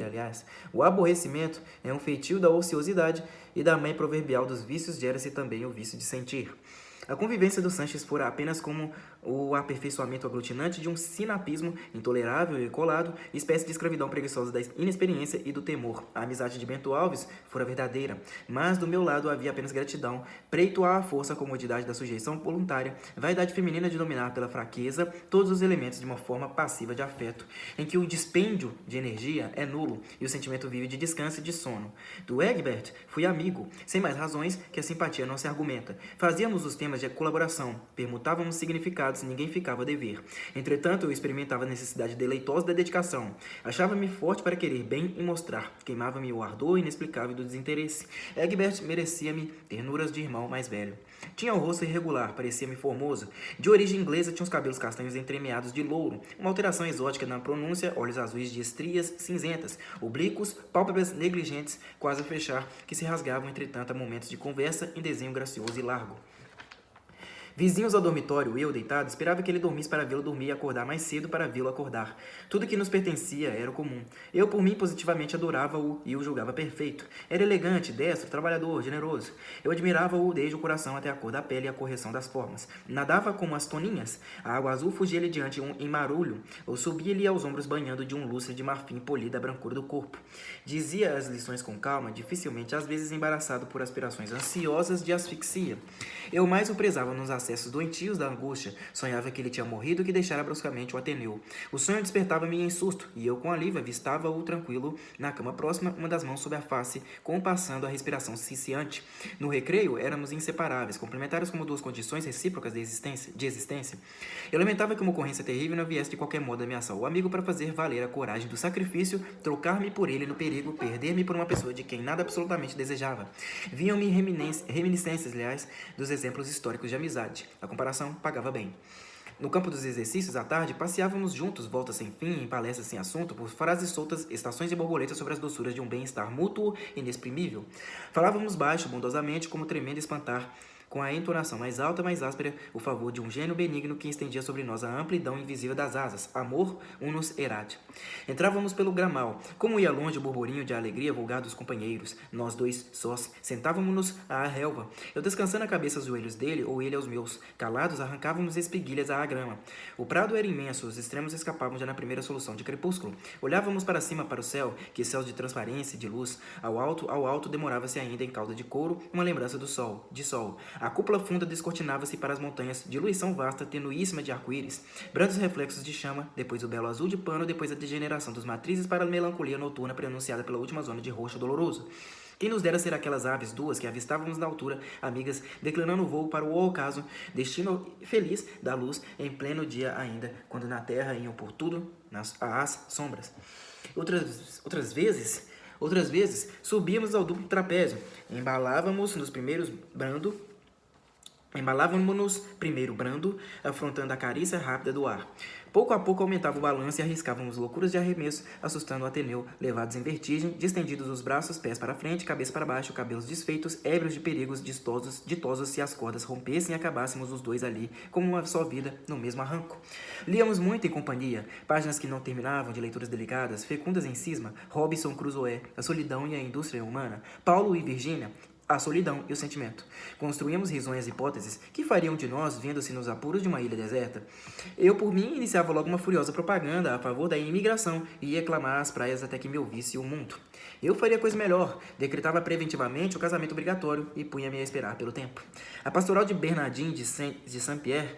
aliás. O aborrecimento é um feitio da ociosidade e da mãe proverbial dos vícios gera-se também o vício de sentir. A convivência do Sanches fora apenas como o aperfeiçoamento aglutinante de um sinapismo intolerável e colado, espécie de escravidão preguiçosa da inexperiência e do temor. A amizade de Bento Alves fora verdadeira, mas do meu lado havia apenas gratidão, preito à força, comodidade da sujeição voluntária, vaidade feminina de dominar pela fraqueza todos os elementos de uma forma passiva de afeto, em que o dispêndio de energia é nulo e o sentimento vive de descanso e de sono. Do Egbert fui amigo, sem mais razões que a simpatia não se argumenta. Fazíamos os temas de colaboração, permutávamos significados e ninguém ficava a dever. Entretanto, eu experimentava a necessidade deleitosa da dedicação. Achava-me forte para querer bem e mostrar. Queimava-me o ardor inexplicável do desinteresse. Egbert merecia-me ternuras de irmão mais velho. Tinha o rosto irregular, parecia-me formoso. De origem inglesa, tinha os cabelos castanhos entremeados de louro, uma alteração exótica na pronúncia, olhos azuis de estrias cinzentas, oblíquos, pálpebras negligentes, quase a fechar, que se rasgavam, entretanto, a momentos de conversa em desenho gracioso e largo. Vizinhos ao dormitório, eu, deitado, esperava que ele dormisse para vê-lo dormir e acordar mais cedo para vê-lo acordar. Tudo que nos pertencia era o comum. Eu, por mim, positivamente adorava-o e o julgava perfeito. Era elegante, destro, trabalhador, generoso. Eu admirava-o desde o coração até a cor da pele e a correção das formas. Nadava como as toninhas. A água azul fugia-lhe diante em marulho, ou subia-lhe aos ombros banhando de um lustre de marfim polida a brancura do corpo. Dizia as lições com calma, dificilmente, às vezes embaraçado por aspirações ansiosas de asfixia. Eu mais o prezava nos acessos doentios da angústia. Sonhava que ele tinha morrido e que deixara bruscamente o Ateneu. O sonho despertava-me em susto, e eu com alívio avistava-o tranquilo na cama próxima, uma das mãos sob a face, compassando a respiração ciciante. No recreio, éramos inseparáveis, complementares como duas condições recíprocas de existência. Eu lamentava que uma ocorrência terrível não viesse de qualquer modo ameaçar o amigo para fazer valer a coragem do sacrifício, trocar-me por ele no perigo, perder-me por uma pessoa de quem nada absolutamente desejava. Vinham-me reminiscências, aliás, dos exemplos históricos de amizade. A comparação pagava bem. No campo dos exercícios, à tarde, passeávamos juntos, voltas sem fim, em palestras sem assunto, por frases soltas, estações de borboletas sobre as doçuras de um bem-estar mútuo e inexprimível. Falávamos baixo, bondosamente, como tremendo espantar, com a entonação mais alta, mais áspera, o favor de um gênio benigno que estendia sobre nós a amplidão invisível das asas. Amor unus erat. Entrávamos pelo gramal. Como ia longe o burburinho de alegria vulgar dos companheiros. Nós dois sós. Sentávamos-nos à relva. Eu descansando a cabeça aos joelhos dele, ou ele aos meus. Calados, arrancávamos espiguilhas à grama. O prado era imenso, os extremos escapavam já na primeira solução de crepúsculo. Olhávamos para cima, para o céu, que céu de transparência e de luz. Ao alto demorava-se ainda em cauda de couro uma lembrança do sol, de sol. A cúpula funda descortinava-se para as montanhas, diluição vasta, tenuíssima de arco-íris, brandos reflexos de chama, depois o belo azul de pano, depois a degeneração dos matrizes para a melancolia noturna preanunciada pela última zona de roxo doloroso. Quem nos dera ser aquelas aves duas que avistávamos na altura, amigas, declinando o voo para o ocaso, destino feliz da luz em pleno dia ainda, quando na terra iam por tudo às sombras. Outras vezes, subíamos ao duplo trapézio, embalávamos-nos primeiro brando, afrontando a carícia rápida do ar. Pouco a pouco aumentava o balanço e arriscávamos loucuras de arremesso, assustando o Ateneu, levados em vertigem, distendidos os braços, pés para frente, cabeça para baixo, cabelos desfeitos, ébrios de perigos ditosos se as cordas rompessem e acabássemos os dois ali, como uma só vida, no mesmo arranco. Líamos muito em companhia, páginas que não terminavam de leituras delicadas, fecundas em cisma, Robinson Crusoe, a solidão e a indústria humana, Paulo e Virgínia, a solidão e o sentimento. Construímos risonhas hipóteses que fariam de nós, vendo-se nos apuros de uma ilha deserta. Eu, por mim, iniciava logo uma furiosa propaganda a favor da imigração e ia clamar às praias até que me ouvisse o mundo. Eu faria coisa melhor, decretava preventivamente o casamento obrigatório e punha-me a esperar pelo tempo. A pastoral de Bernardin de Saint-Pierre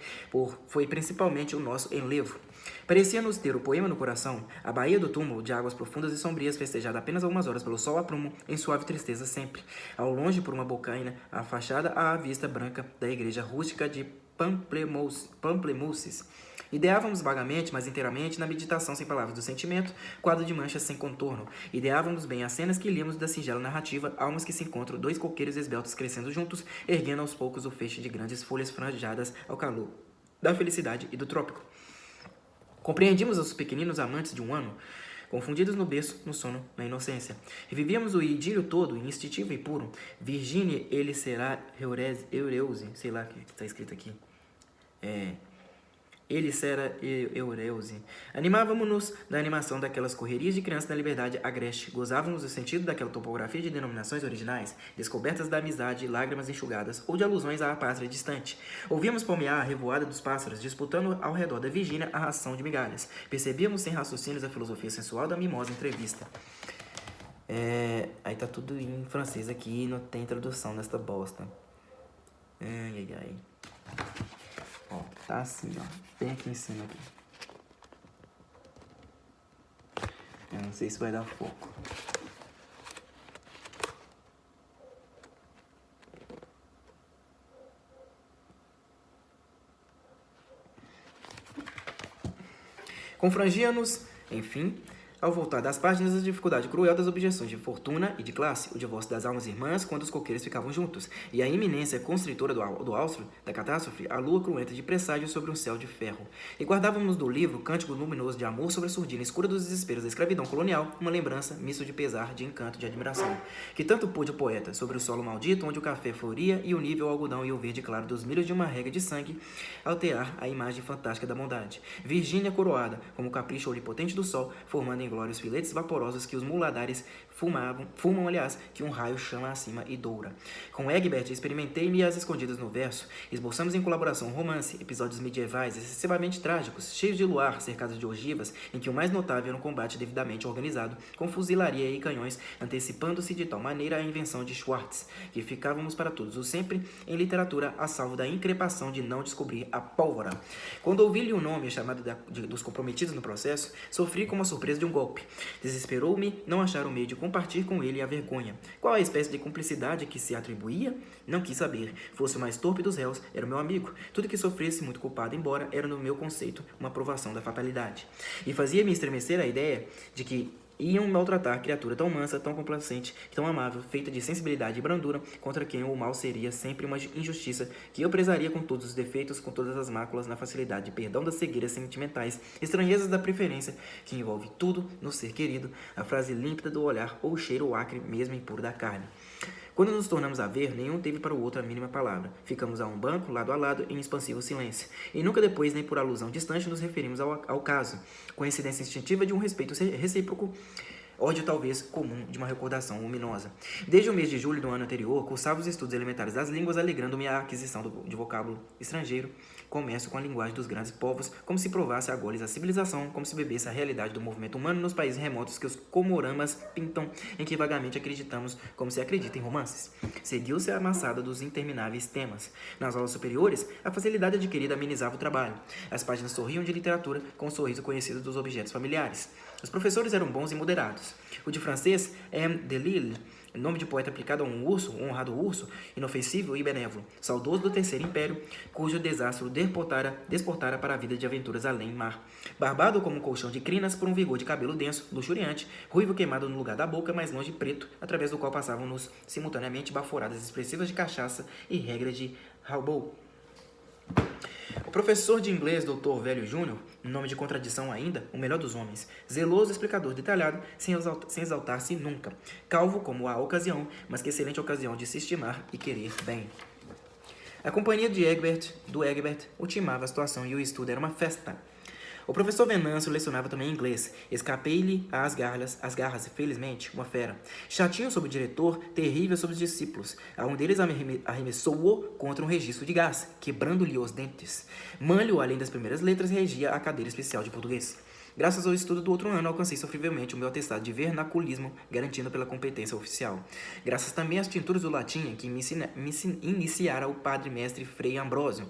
foi principalmente o nosso enlevo. Parecia-nos ter o poema no coração, a baía do túmulo, de águas profundas e sombrias, festejada apenas algumas horas pelo sol a prumo, em suave tristeza sempre. Ao longe, por uma bocaina, a fachada à vista branca da igreja rústica de Pamplemouses. Ideávamos vagamente, mas inteiramente, na meditação sem palavras do sentimento, quadro de manchas sem contorno. Ideávamos bem as cenas que líamos da singela narrativa, almas que se encontram, dois coqueiros esbeltos crescendo juntos, erguendo aos poucos o feixe de grandes folhas franjadas ao calor da felicidade e do trópico. Compreendíamos os pequeninos amantes de um ano, confundidos no berço, no sono, na inocência. Revivíamos o idílio todo, instintivo e puro. Virginie, ele será Eureuse, sei lá o que está escrito aqui. Ele será Eureuse. Animávamos-nos da animação daquelas correrias de criança na liberdade agreste. Gozávamos do sentido daquela topografia de denominações originais, descobertas da amizade, lágrimas enxugadas, ou de alusões à pátria distante. Ouvíamos palmear a revoada dos pássaros, disputando ao redor da Virgínia a ração de migalhas. Percebíamos sem raciocínios a filosofia sensual da mimosa entrevista. Aí tá tudo em francês aqui, não tem tradução nesta bosta. Ai. Ó, tá assim, ó. Bem aqui em cima aqui. Eu não sei se vai dar foco. Confrangia-nos, enfim, ao voltar das páginas, a dificuldade cruel das objeções de fortuna e de classe, o divórcio das almas irmãs quando os coqueiros ficavam juntos, e a iminência constritora do austro, da catástrofe, a lua cruenta de presságio sobre um céu de ferro. E guardávamos do livro Cântico luminoso de amor sobre a surdina escura dos desesperos da escravidão colonial, uma lembrança, misto de pesar, de encanto, de admiração. Que tanto pôde o poeta, sobre o solo maldito onde o café floria e o nível algodão e o verde claro dos milhos de uma rega de sangue, alterar a imagem fantástica da bondade. Virgínia coroada, como o capricho onipotente do sol, formando em glória os filetes vaporosos que os muladares fumam, aliás, que um raio chama acima e doura. Com Egbert, experimentei-me às escondidas no verso. Esboçamos em colaboração romance, episódios medievais excessivamente trágicos, cheios de luar, cercados de ogivas, em que o mais notável era um combate devidamente organizado, com fuzilaria e canhões, antecipando-se de tal maneira a invenção de Schwartz, que ficávamos para todos o sempre em literatura a salvo da increpação de não descobrir a pólvora. Quando ouvi-lhe o nome chamado dos comprometidos no processo, sofri com uma surpresa de um golpe. Desesperou-me não achar o meio de compartilhar com ele a vergonha. Qual a espécie de cumplicidade que se atribuía? Não quis saber. Fosse o mais torpe dos réus, era o meu amigo. Tudo que sofresse muito culpado, embora era no meu conceito uma provação da fatalidade. E fazia-me estremecer a ideia de que iam maltratar criatura tão mansa, tão complacente, tão amável, feita de sensibilidade e brandura, contra quem o mal seria sempre uma injustiça, que eu prezaria com todos os defeitos, com todas as máculas, na facilidade de perdão das cegueiras sentimentais, estranhezas da preferência, que envolve tudo no ser querido, a frase límpida do olhar ou o cheiro acre mesmo impuro da carne. Quando nos tornamos a ver, nenhum teve para o outro a mínima palavra. Ficamos a um banco, lado a lado, em expansivo silêncio. E nunca depois, nem por alusão distante, nos referimos ao caso. Coincidência instintiva de um respeito recíproco, ódio talvez comum de uma recordação luminosa. Desde o mês de julho do ano anterior, cursava os estudos elementares das línguas, alegrando-me a aquisição de vocábulo estrangeiro. Começo com a linguagem dos grandes povos, como se provasse a goles a civilização, como se bebesse a realidade do movimento humano nos países remotos que os comoramas pintam, em que vagamente acreditamos como se acredita em romances. Seguiu-se a amassada dos intermináveis temas. Nas aulas superiores, a facilidade adquirida amenizava o trabalho. As páginas sorriam de literatura com o sorriso conhecido dos objetos familiares. Os professores eram bons e moderados. O de francês, M. Delille, nome de poeta aplicado a um urso, um honrado urso, inofensivo e benévolo, saudoso do Terceiro Império, cujo desastro desportara para a vida de aventuras além mar. Barbado como um colchão de crinas por um vigor de cabelo denso, luxuriante, ruivo queimado no lugar da boca, mais longe preto, através do qual passavam-nos simultaneamente baforadas expressivas de cachaça e regras de Roubaud. O professor de inglês, Dr. Velho Júnior, nome de contradição ainda, o melhor dos homens, zeloso explicador detalhado, sem exaltar-se nunca, calvo como a ocasião, mas que excelente ocasião de se estimar e querer bem. A companhia do Egbert ultimava a situação e o estudo era uma festa. O professor Venâncio lecionava também inglês. Escapei-lhe às garras, felizmente, uma fera. Chatinho sobre o diretor, terrível sobre os discípulos. A um deles arremessou-o contra um registro de gás, quebrando-lhe os dentes. Manlio, além das primeiras letras, regia a cadeira especial de português. Graças ao estudo do outro ano, alcancei sofrivelmente o meu atestado de vernaculismo, garantindo pela competência oficial. Graças também às tinturas do latim, que me iniciara o padre mestre Frei Ambrósio.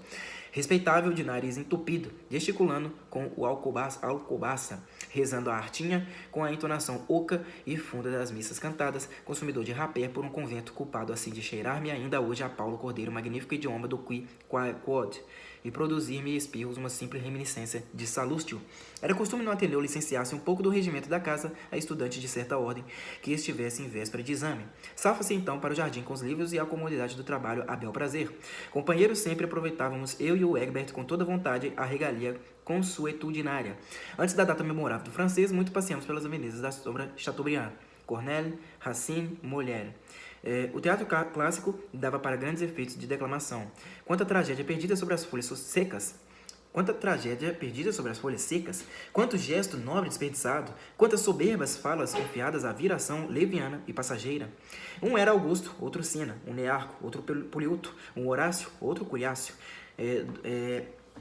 respeitável de nariz entupido, gesticulando com o alcobaça, rezando a artinha com a entonação oca e funda das missas cantadas, consumidor de rapé por um convento culpado assim de cheirar-me ainda hoje a Paulo Cordeiro, magnífico idioma do qui quod, e produzir-me espirros uma simples reminiscência de Salustio. Era costume no Ateneu licenciar-se um pouco do regimento da casa a estudante de certa ordem que estivesse em véspera de exame. Safa-se então para o jardim com os livros e a comodidade do trabalho a bel prazer. Companheiros sempre aproveitávamos, eu e o Egbert, com toda vontade, a regalia consuetudinária. Antes da data memorável do francês, muito passeamos pelas avenidas da sombra Chateaubriand, Corneille, Racine, Molière. O teatro clássico dava para grandes efeitos de declamação. Quanta tragédia perdida sobre as folhas secas! Quanto gesto nobre desperdiçado! Quantas soberbas falas confiadas à viração leviana e passageira! Um era Augusto, outro Sina, um Nearco, outro Poliuto, um Horácio, outro Curiácio,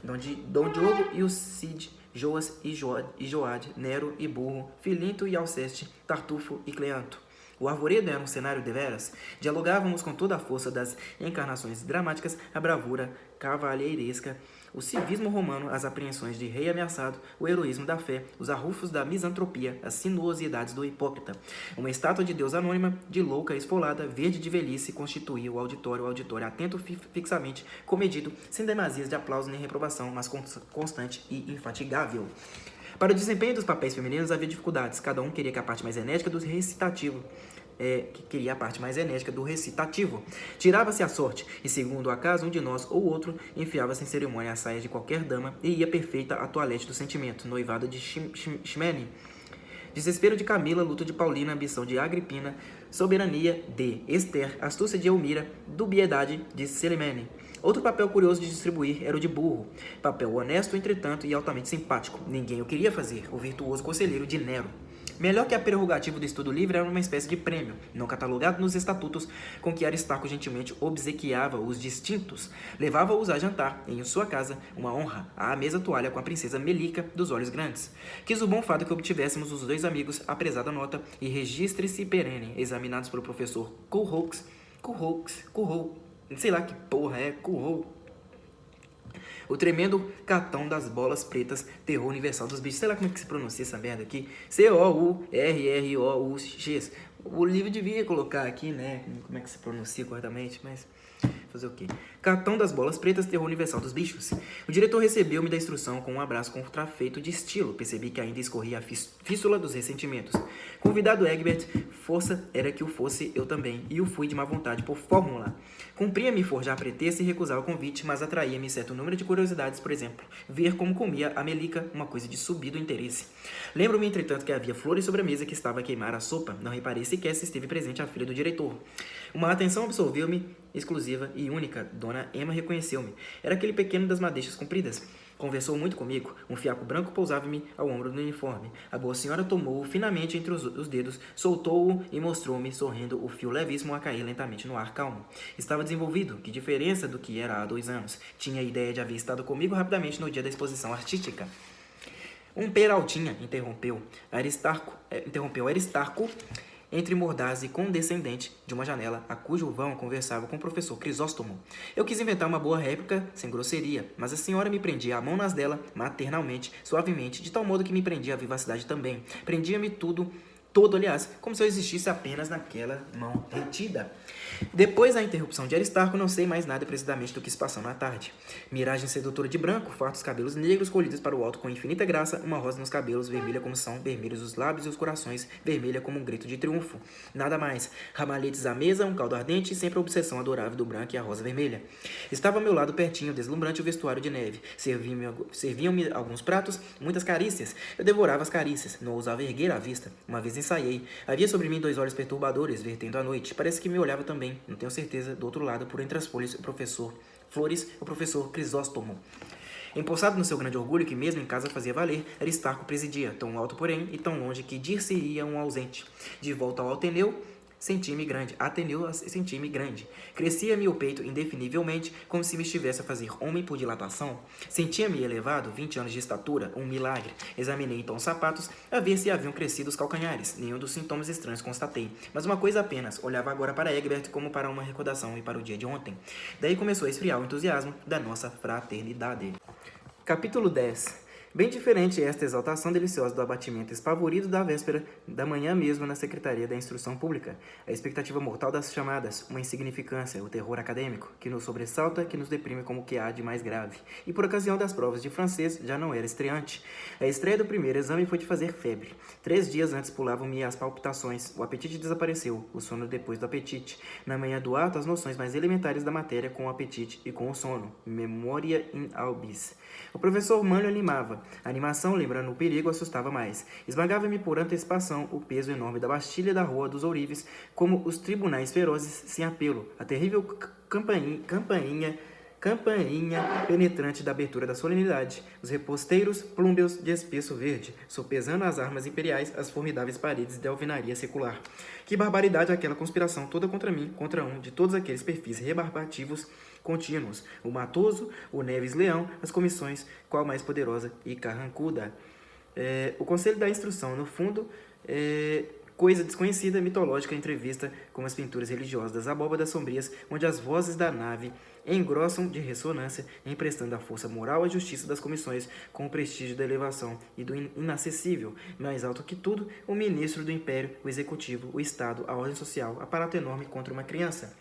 Dom Diogo e o Cid, Joas e Joade, Nero e Burro, Filinto e Alceste, Tartufo e Cleanto. O arvoredo era um cenário deveras. Dialogávamos com toda a força das encarnações dramáticas, a bravura cavalheiresca, o civismo romano, as apreensões de rei ameaçado, o heroísmo da fé, os arrufos da misantropia, as sinuosidades do hipócrita. Uma estátua de Deus anônima, de louca esfolada, verde de velhice, constituía o auditório atento fixamente, comedido, sem demasias de aplauso nem reprovação, mas constante e infatigável. Para o desempenho dos papéis femininos havia dificuldades. Cada um queria a parte mais enérgica do recitativo. Tirava-se a sorte, e segundo o acaso, um de nós ou outro enfiava-se em cerimônia a saia de qualquer dama e ia perfeita a toalete do sentimento, noivado de Ximene, desespero de Camila, luta de Paulina, ambição de Agripina, soberania de Esther, astúcia de Elmira, dubiedade de Celimene. Outro papel curioso de distribuir era o de Burro. Papel honesto, entretanto, e altamente simpático. Ninguém o queria fazer, o virtuoso conselheiro de Nero. Melhor que a prerrogativa do estudo livre era uma espécie de prêmio, não catalogado nos estatutos, com que Aristarco gentilmente obsequiava os distintos. Levava-os a jantar, em sua casa, uma honra, à mesa toalha com a princesa Melica dos olhos grandes. Quis o bom fato que obtivéssemos os dois amigos a prezada nota e registre-se perene, examinados pelo professor Currou, sei lá que porra é, Currou. O tremendo catão das bolas pretas, terror universal dos bichos. Sei lá como é que se pronuncia essa merda aqui. Courroux. O livro devia colocar aqui, né? Como é que se pronuncia corretamente, mas... fazer o quê? Catão das bolas pretas, terror universal dos bichos. O diretor recebeu-me da instrução com um abraço contrafeito de estilo. Percebi que ainda escorria a fístula dos ressentimentos. Convidado Egbert, força era que o fosse eu também, e o fui de má vontade por fórmula. Cumpria-me forjar pretexto e recusar o convite, mas atraía-me certo número de curiosidades, por exemplo, ver como comia a Melica, uma coisa de subido interesse. Lembro-me, entretanto, que havia flores sobre a mesa que estava a queimar a sopa. Não reparei sequer se esteve presente a filha do diretor. Uma atenção absolveu-me, exclusiva e única. Dona Emma reconheceu-me. Era aquele pequeno das madeixas compridas. Conversou muito comigo. Um fiapo branco pousava-me ao ombro do uniforme. A boa senhora tomou-o finamente entre os dedos, soltou-o e mostrou-me, sorrindo, o fio levíssimo a cair lentamente no ar calmo. Estava desenvolvido, que diferença do que era há 2 anos. Tinha a ideia de haver estado comigo rapidamente no dia da exposição artística. Um peraltinha, interrompeu Aristarco, entre mordaz e condescendente de uma janela, a cujo vão conversava com o professor Crisóstomo. Eu quis inventar uma boa réplica, sem grosseria, mas a senhora me prendia a mão nas dela, maternalmente, suavemente, de tal modo que me prendia a vivacidade também. Prendia-me todo, aliás, como se eu existisse apenas naquela mão retida. Depois da interrupção de Aristarco, não sei mais nada precisamente do que se passou na tarde. Miragem sedutora de branco, fartos cabelos negros colhidos para o alto com infinita graça, uma rosa nos cabelos, vermelha como são, vermelhos os lábios e os corações, vermelha como um grito de triunfo. Nada mais. Ramalhetes à mesa, um caldo ardente e sempre a obsessão adorável do branco e a rosa vermelha. Estava ao meu lado pertinho, deslumbrante o vestuário de neve. Serviam-me alguns pratos, muitas carícias. Eu devorava as carícias, não ousava erguer a vista. Uma vez ensaiei. Havia sobre mim 2 olhos perturbadores, vertendo a noite. Parece que me olhava também, não tenho certeza, do outro lado, por entre as folhas, o professor Crisóstomo. Empossado no seu grande orgulho, que mesmo em casa fazia valer, Aristarco presidia, tão alto porém, e tão longe que dir-se-ia um ausente. De volta ao Ateneu, Sentia-me grande. Ateneu, sentia-me grande. Crescia-me o peito indefinivelmente, como se me estivesse a fazer homem por dilatação. Sentia-me elevado, 20 anos de estatura, um milagre. Examinei então os sapatos, a ver se haviam crescido os calcanhares. Nenhum dos sintomas estranhos constatei. Mas uma coisa apenas, olhava agora para Egbert como para uma recordação e para o dia de ontem. Daí começou a esfriar o entusiasmo da nossa fraternidade. Capítulo 10. Bem diferente esta exaltação deliciosa do abatimento espavorido da véspera da manhã mesmo na Secretaria da Instrução Pública. A expectativa mortal das chamadas, uma insignificância, o terror acadêmico, que nos sobressalta, que nos deprime como o que há de mais grave. E por ocasião das provas de francês, já não era estreante. A estreia do primeiro exame foi de fazer febre. 3 dias antes pulavam-me as palpitações, o apetite desapareceu, o sono depois do apetite. Na manhã do ato, as noções mais elementares da matéria com o apetite e com o sono. Memoria in albis. O professor Mânlio animava. A animação, lembrando o perigo, assustava mais. Esmagava-me por antecipação o peso enorme da Bastilha da Rua dos Ourives, como os tribunais ferozes sem apelo, a terrível campainha penetrante da abertura da solenidade, os reposteiros plúmbeos de espesso verde, sopesando as armas imperiais, as formidáveis paredes de alvenaria secular. Que barbaridade aquela conspiração toda contra mim, contra um de todos aqueles perfis rebarbativos contínuos, o Matoso, o Neves Leão, as comissões, qual mais poderosa e carrancuda. O Conselho da Instrução, no fundo, coisa desconhecida, mitológica, entrevista com as pinturas religiosas das abóbadas sombrias, onde as vozes da nave engrossam de ressonância, emprestando a força moral à justiça das comissões, com o prestígio da elevação e do inacessível, mais alto que tudo, o ministro do império, o executivo, o Estado, a ordem social, aparato enorme contra uma criança.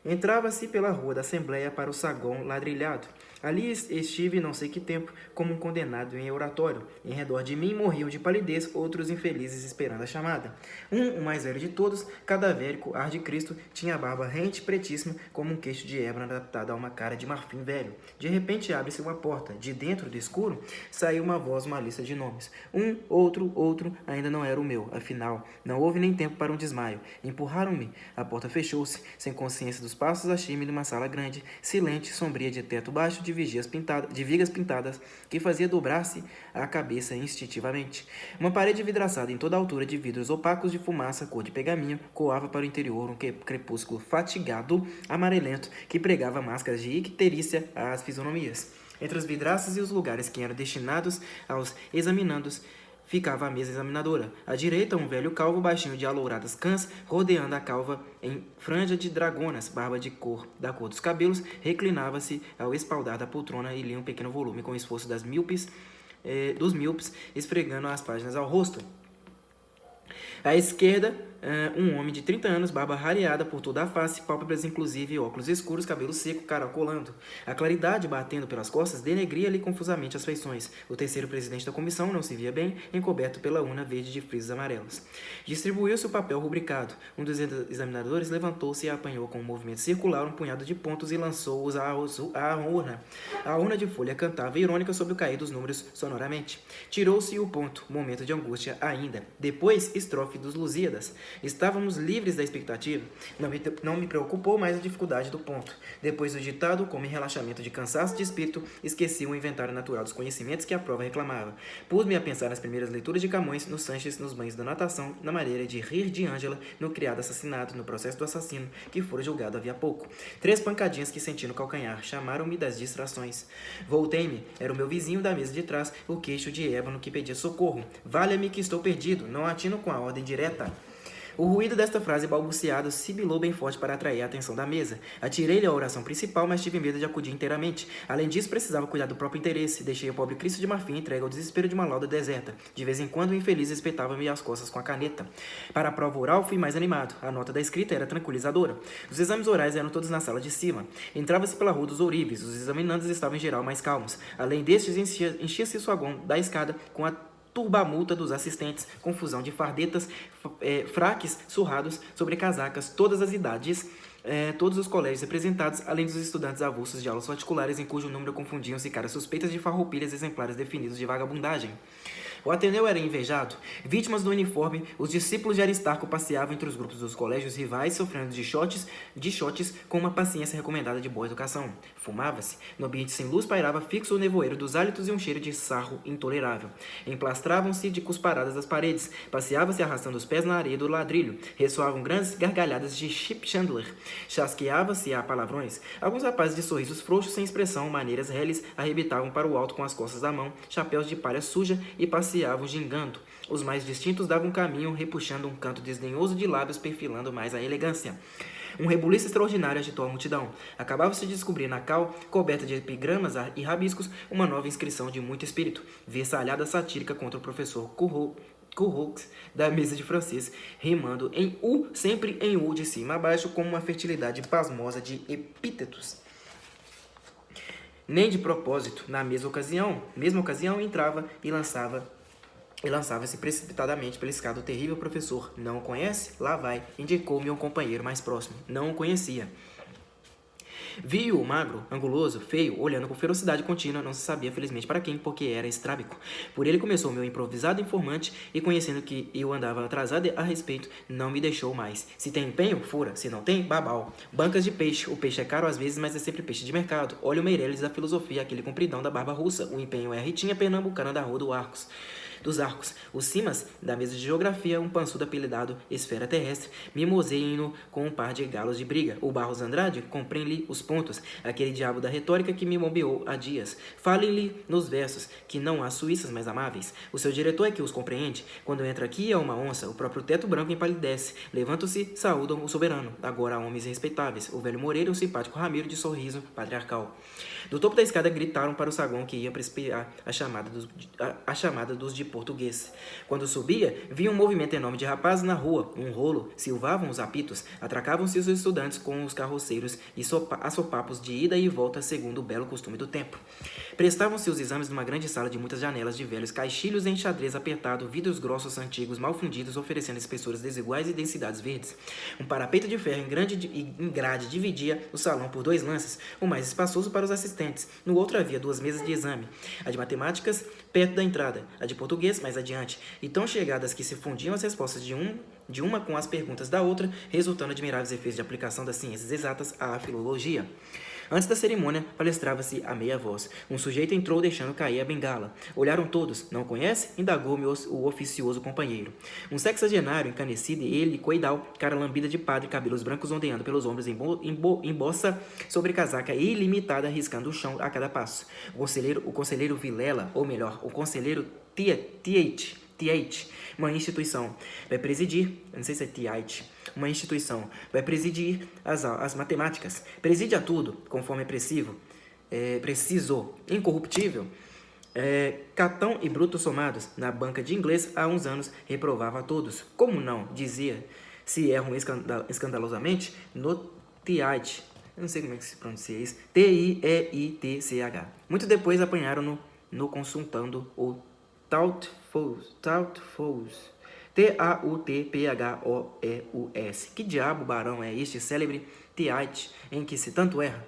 Entrava-se pela rua da Assembleia para o saguão ladrilhado. Ali estive não sei que tempo, como um condenado em oratório. Em redor de mim morriam de palidez outros infelizes esperando a chamada. O mais velho de todos, cadavérico, ar de Cristo, tinha a barba rente, pretíssima, como um queixo de ébano adaptado a uma cara de marfim velho. De repente abre-se uma porta. De dentro do escuro, saiu uma voz, uma lista de nomes. Outro, ainda não era o meu. Afinal, não houve nem tempo para um desmaio. Empurraram-me. A porta fechou-se. Sem consciência dos passos, achei-me numa sala grande, silente, sombria, de teto baixo, de vigas pintadas, que fazia dobrar-se a cabeça instintivamente. Uma parede vidraçada em toda a altura de vidros opacos de fumaça, cor de pergaminho, coava para o interior um crepúsculo fatigado, amarelento, que pregava máscaras de icterícia às fisionomias. Entre os vidraços e os lugares que eram destinados aos examinandos, ficava a mesa examinadora. À direita, um velho calvo baixinho de alouradas cãs, rodeando a calva em franja de dragonas, barba da cor dos cabelos, reclinava-se ao espaldar da poltrona e lia um pequeno volume com o esforço dos míopes, esfregando as páginas ao rosto. À esquerda, um homem de 30 anos, barba rareada por toda a face, pálpebras inclusive, óculos escuros, cabelo seco, caracolando. A claridade batendo pelas costas denegria-lhe confusamente as feições. O terceiro presidente da comissão não se via bem, encoberto pela urna verde de frisos amarelos. Distribuiu-se o papel rubricado. Um dos examinadores levantou-se e apanhou com um movimento circular um punhado de pontos e lançou-os à urna. A urna de folha cantava irônica sobre o cair dos números sonoramente. Tirou-se o ponto, momento de angústia ainda. Depois, estrofe dos Lusíadas. Estávamos livres da expectativa. Não me preocupou mais a dificuldade do ponto. Depois do ditado, como em relaxamento de cansaço de espírito, esqueci o inventário natural dos conhecimentos que a prova reclamava. Pus-me a pensar nas primeiras leituras de Camões, no Sanches, nos banhos da natação, na maneira de rir de Ângela, no criado assassinado, no processo do assassino, que fora julgado havia pouco. 3 pancadinhas que senti no calcanhar chamaram-me das distrações. Voltei-me. Era o meu vizinho da mesa de trás, o queixo de ébano que pedia socorro. Valha-me que estou perdido, não atino com a ordem direta. O ruído desta frase balbuciada sibilou bem forte para atrair a atenção da mesa. Atirei-lhe a oração principal, mas tive medo de acudir inteiramente. Além disso, precisava cuidar do próprio interesse. Deixei o pobre Cristo de marfim entregue ao desespero de uma lauda deserta. De vez em quando, o infeliz espetava-me as costas com a caneta. Para a prova oral, fui mais animado. A nota da escrita era tranquilizadora. Os exames orais eram todos na sala de cima. Entrava-se pela rua dos Ourives. Os examinandos estavam em geral mais calmos. Além destes, enchia-se o saguão da escada com a turbamulta dos assistentes, confusão de fardetas, fraques surrados sobre casacas, todas as idades, todos os colégios representados, além dos estudantes avulsos de aulas particulares, em cujo número confundiam-se caras suspeitas de farroupilhas exemplares definidos de vagabundagem. O Ateneu era invejado. Vítimas do uniforme, os discípulos de Aristarco passeavam entre os grupos dos colégios rivais, sofrendo de shots com uma paciência recomendada de boa educação. Fumava-se. No ambiente sem luz pairava fixo o nevoeiro dos hálitos e um cheiro de sarro intolerável. Emplastravam-se de cusparadas as paredes. Passeava-se arrastando os pés na areia do ladrilho. Ressoavam grandes gargalhadas de Chip Chandler. Chasqueava-se a palavrões. Alguns rapazes de sorrisos frouxos, sem expressão, maneiras reles, arrebitavam para o alto com as costas da mão, chapéus de palha suja e passeavam gingando. Os mais distintos davam caminho, repuxando um canto desdenhoso de lábios, perfilando mais a elegância. Um rebuliço extraordinário agitou a multidão. Acabava-se de descobrir na cal, coberta de epigramas e rabiscos, uma nova inscrição de muito espírito, versalhada satírica contra o professor Curroux da mesa de francês, rimando em U, sempre em U de cima a baixo, como uma fertilidade pasmosa de epítetos. Nem de propósito, na mesma ocasião entrava e lançava-se precipitadamente pela escada o terrível professor. Não o conhece? Lá vai, indicou-me um companheiro mais próximo. Não o conhecia. Vi-o magro, anguloso, feio, olhando com ferocidade contínua, não se sabia felizmente para quem, porque era estrábico. Por ele começou meu improvisado informante e, conhecendo que eu andava atrasado a respeito, não me deixou mais. Se tem empenho, fura. Se não tem, babau. Bancas de peixe. O peixe é caro às vezes, mas é sempre peixe de mercado. Olha o Meirelles da filosofia, aquele compridão da barba russa. O empenho é a Ritinha pernambucana da Rua dos Arcos. Os Simas, da mesa de geografia, um pançudo apelidado Esfera Terrestre, mimoseiem-no com um par de galos de briga. O Barros Andrade, comprem-lhe os pontos, aquele diabo da retórica que me bombeou há dias. Falem-lhe nos versos, que não há suíças mais amáveis. O seu diretor é que os compreende. Quando entra aqui é uma onça, o próprio teto branco empalidece. Levantam-se, saúdam o soberano. Agora há homens respeitáveis, o velho Moreira e o simpático Ramiro de sorriso patriarcal. Do topo da escada gritaram para o saguão que ia precipitar a chamada dos de português. Quando subia, via um movimento enorme de rapazes na rua, um rolo, silvavam os apitos, atracavam-se os estudantes com os carroceiros e assopapos de ida e volta segundo o belo costume do tempo. Prestavam-se os exames numa grande sala de muitas janelas de velhos caixilhos em xadrez apertado, vidros grossos antigos mal fundidos oferecendo espessuras desiguais e densidades verdes. Um parapeito de ferro em grade dividia o salão por 2 lances, o mais espaçoso para os assistentes. No outro havia 2 mesas de exame, a de matemáticas perto da entrada, a de português mais adiante, e tão chegadas que se fundiam as respostas de uma com as perguntas da outra, resultando admiráveis efeitos de aplicação das ciências exatas à filologia. Antes da cerimônia, palestrava-se a meia voz. Um sujeito entrou deixando cair a bengala. Olharam todos. Não conhece? Indagou-me o oficioso companheiro. Um sexagenário, encanecido, ele, coidal, cara lambida de padre, cabelos brancos ondeando pelos ombros em bossa sobre casaca ilimitada, riscando o chão a cada passo. O conselheiro Vilela, ou melhor, o conselheiro Tiete, uma instituição, vai presidir, não sei se é Tiete, uma instituição, vai presidir as matemáticas, preside a tudo, conforme é preciso, incorruptível. Catão e Bruto somados, na banca de inglês, há uns anos, reprovava a todos. Como não? Dizia, se erram escandalosamente, no Tiete. Eu não sei como é que se pronuncia isso. T-I-E-I-T-C-H. Muito depois apanharam no consultando o Tautphoeus. T-A-U-T-P-H-O-E-U-S. Que diabo, barão, é este célebre Tiete em que se tanto erra?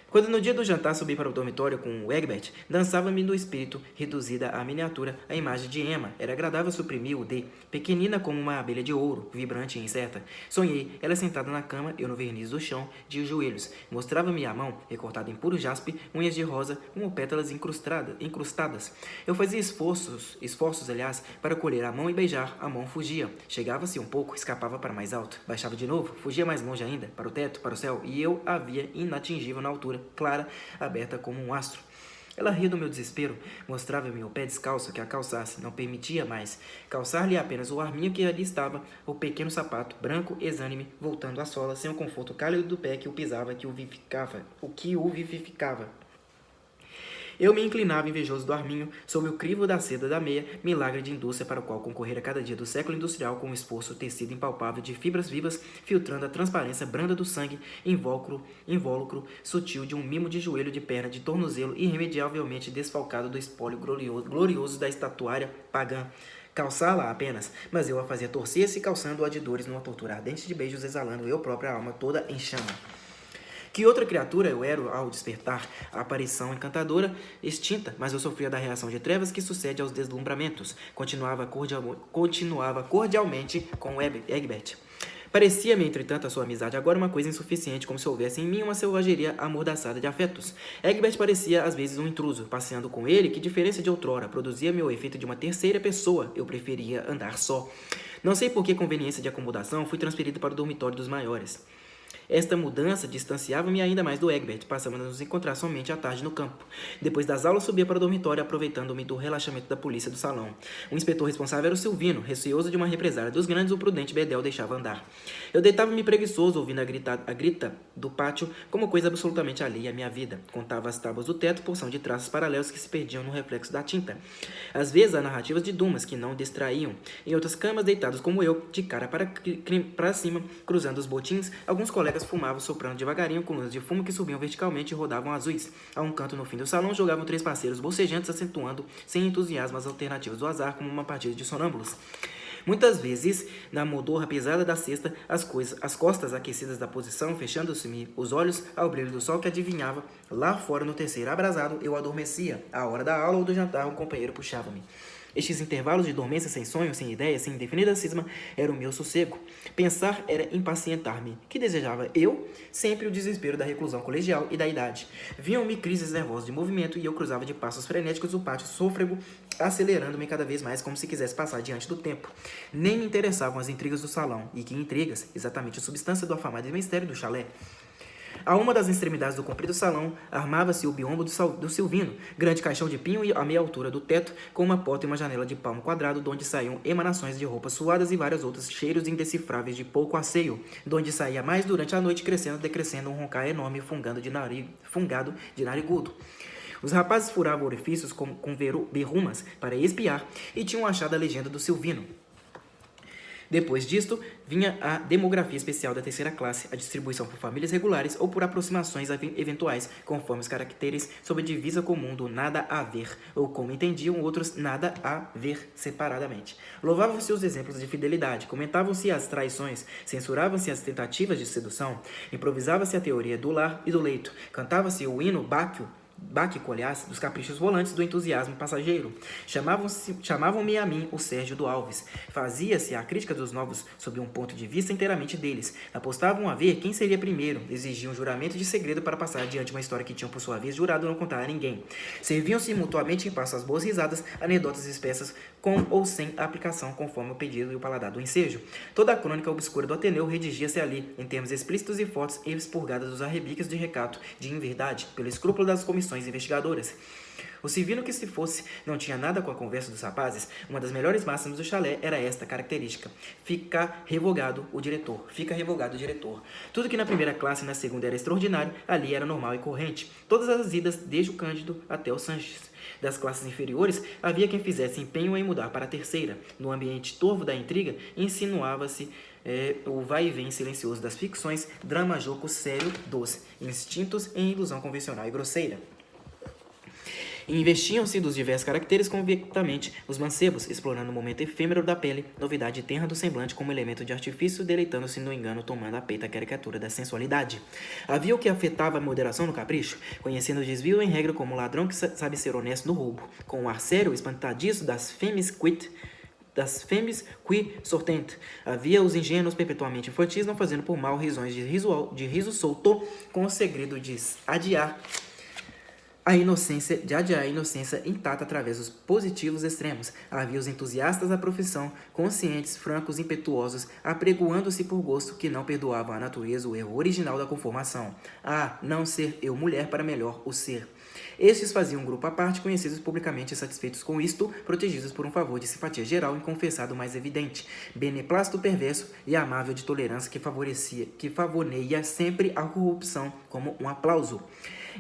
Quando no dia do jantar subi para o dormitório com o Egbert, dançava-me do espírito, reduzida à miniatura, a imagem de Emma. Era agradável suprimir-o de, pequenina como uma abelha de ouro, vibrante e incerta. Sonhei, ela sentada na cama, eu no verniz do chão, de joelhos. Mostrava-me a mão, recortada em puro jaspe, unhas de rosa, com pétalas incrustadas. Eu fazia esforços, aliás, para colher a mão e beijar. A mão fugia. Chegava-se um pouco, escapava para mais alto. Baixava de novo, fugia mais longe ainda, para o teto, para o céu, e eu a via inatingível na altura, clara, aberta como um astro. Ela ria do meu desespero, mostrava-me o pé descalço que a calçasse, não permitia mais. Calçar-lhe apenas o arminho que ali estava, o pequeno sapato, branco, exânime, voltando à sola, sem o conforto cálido do pé que o pisava, que o vivificava. Eu me inclinava invejoso do arminho, sob o crivo da seda da meia, milagre de indústria para o qual concorrera cada dia do século industrial com um esforço tecido impalpável de fibras vivas, filtrando a transparência branda do sangue, invólucro sutil de um mimo de joelho, de perna, de tornozelo, irremediavelmente desfalcado do espólio glorioso da estatuária pagã. Calçá-la apenas, mas eu a fazia torcer-se, calçando-a de dores numa tortura ardente de beijos, exalando eu própria a alma toda em chama. Que outra criatura eu era ao despertar? A aparição encantadora, extinta, mas eu sofria da reação de trevas que sucede aos deslumbramentos. Continuava cordialmente com Egbert. Parecia-me, entretanto, a sua amizade agora uma coisa insuficiente, como se houvesse em mim uma selvageria amordaçada de afetos. Egbert parecia, às vezes, um intruso. Passeando com ele, que diferença de outrora, produzia-me o efeito de uma terceira pessoa. Eu preferia andar só. Não sei por que conveniência de acomodação, fui transferido para o dormitório dos maiores. Esta mudança distanciava-me ainda mais do Egbert, passamos a nos encontrar somente à tarde no campo. Depois das aulas, subia para o dormitório, aproveitando-me do relaxamento da polícia do salão. O inspetor responsável era o Silvino, receoso de uma represália dos grandes, o prudente Bedel deixava andar. Eu deitava-me preguiçoso, ouvindo a grita do pátio como coisa absolutamente alheia à minha vida. Contava as tábuas do teto, porção de traços paralelos que se perdiam no reflexo da tinta. Às vezes, há narrativas de Dumas que não distraíam. Em outras camas, deitados como eu, de cara para cima, cruzando os botins, alguns colegas fumavam, soprando devagarinho colunas de fumo que subiam verticalmente e rodavam azuis. A um canto no fim do salão jogavam 3 parceiros bocejantes, acentuando sem entusiasmo as alternativas do azar como uma partida de sonâmbulos. Muitas vezes, na modorra pesada da cesta, as costas aquecidas da posição, fechando-se-me os olhos ao brilho do sol que adivinhava, lá fora no terceiro abrasado, eu adormecia. À hora da aula ou do jantar, um companheiro puxava-me. Estes intervalos de dormência sem sonho, sem ideia, sem indefinida cisma, era o meu sossego. Pensar era impacientar-me. Que desejava eu? Sempre o desespero da reclusão colegial e da idade. Vinham-me crises nervosas de movimento e eu cruzava de passos frenéticos o pátio sôfrego, acelerando-me cada vez mais como se quisesse passar diante do tempo. Nem me interessavam as intrigas do salão. E que intrigas? Exatamente a substância do afamado mistério do chalé. A uma das extremidades do comprido salão, armava-se o biombo do Silvino, grande caixão de pinho à meia altura do teto, com uma porta e uma janela de palmo quadrado, donde saíam emanações de roupas suadas e vários outros cheiros indecifráveis de pouco asseio, donde saía mais durante a noite, crescendo e decrescendo um roncar enorme, fungado de narigudo. Os rapazes furavam orifícios com verrumas para espiar e tinham achado a legenda do Silvino. Depois disto, vinha a demografia especial da terceira classe, a distribuição por famílias regulares ou por aproximações eventuais, conforme os caracteres sob a divisa comum do nada a ver, ou como entendiam outros, nada a ver separadamente. Louvavam-se os exemplos de fidelidade, comentavam-se as traições, censuravam-se as tentativas de sedução, improvisava-se a teoria do lar e do leito, cantava-se o hino báquico, aliás, dos caprichos volantes do entusiasmo passageiro. Chamavam-me a mim o Sérgio do Alves. Fazia-se a crítica dos novos sob um ponto de vista inteiramente deles. Apostavam a ver quem seria primeiro. Exigiam juramento de segredo para passar adiante uma história que tinham, por sua vez, jurado não contar a ninguém. Serviam-se mutuamente em passo às boas risadas, anedotas espessas, com ou sem aplicação, conforme o pedido e o paladar do ensejo. Toda a crônica obscura do Ateneu redigia-se ali, em termos explícitos e fortes, expurgada dos arrebiques de recato, de inverdade, pelo escrúpulo das comissões investigadoras. O Silvino, que se fosse, não tinha nada com a conversa dos rapazes. Uma das melhores máximas do chalé era esta característica: fica revogado o diretor. Tudo que na primeira classe e na segunda era extraordinário, ali era normal e corrente. Todas as idas, desde o Cândido até o Sanches. Das classes inferiores, havia quem fizesse empenho em mudar para a terceira. No ambiente torvo da intriga, insinuava-se o vai e vem silencioso das ficções, drama joco sério dos instintos em ilusão convencional e grosseira. Investiam-se dos diversos caracteres convictamente os mancebos, explorando o momento efêmero da pele, novidade tenra do semblante como elemento de artifício, deleitando-se no engano, tomando a peito a caricatura da sensualidade. Havia o que afetava a moderação no capricho, conhecendo o desvio em regra como ladrão que sabe ser honesto no roubo, com o ar sério espantadiço das fêmeas qui sortent. Havia os ingênuos perpetuamente infantis, não fazendo por mal risões de riso solto, com o segredo de adiar a inocência intacta através dos positivos extremos. Havia os entusiastas da profissão, conscientes, francos, impetuosos, apregoando-se por gosto, que não perdoavam à natureza o erro original da conformação. Não ser eu mulher para melhor o ser. Estes faziam um grupo à parte, conhecidos publicamente e satisfeitos com isto, protegidos por um favor de simpatia geral inconfessado mais evidente, beneplácito perverso e amável de tolerância que favoneia sempre a corrupção como um aplauso.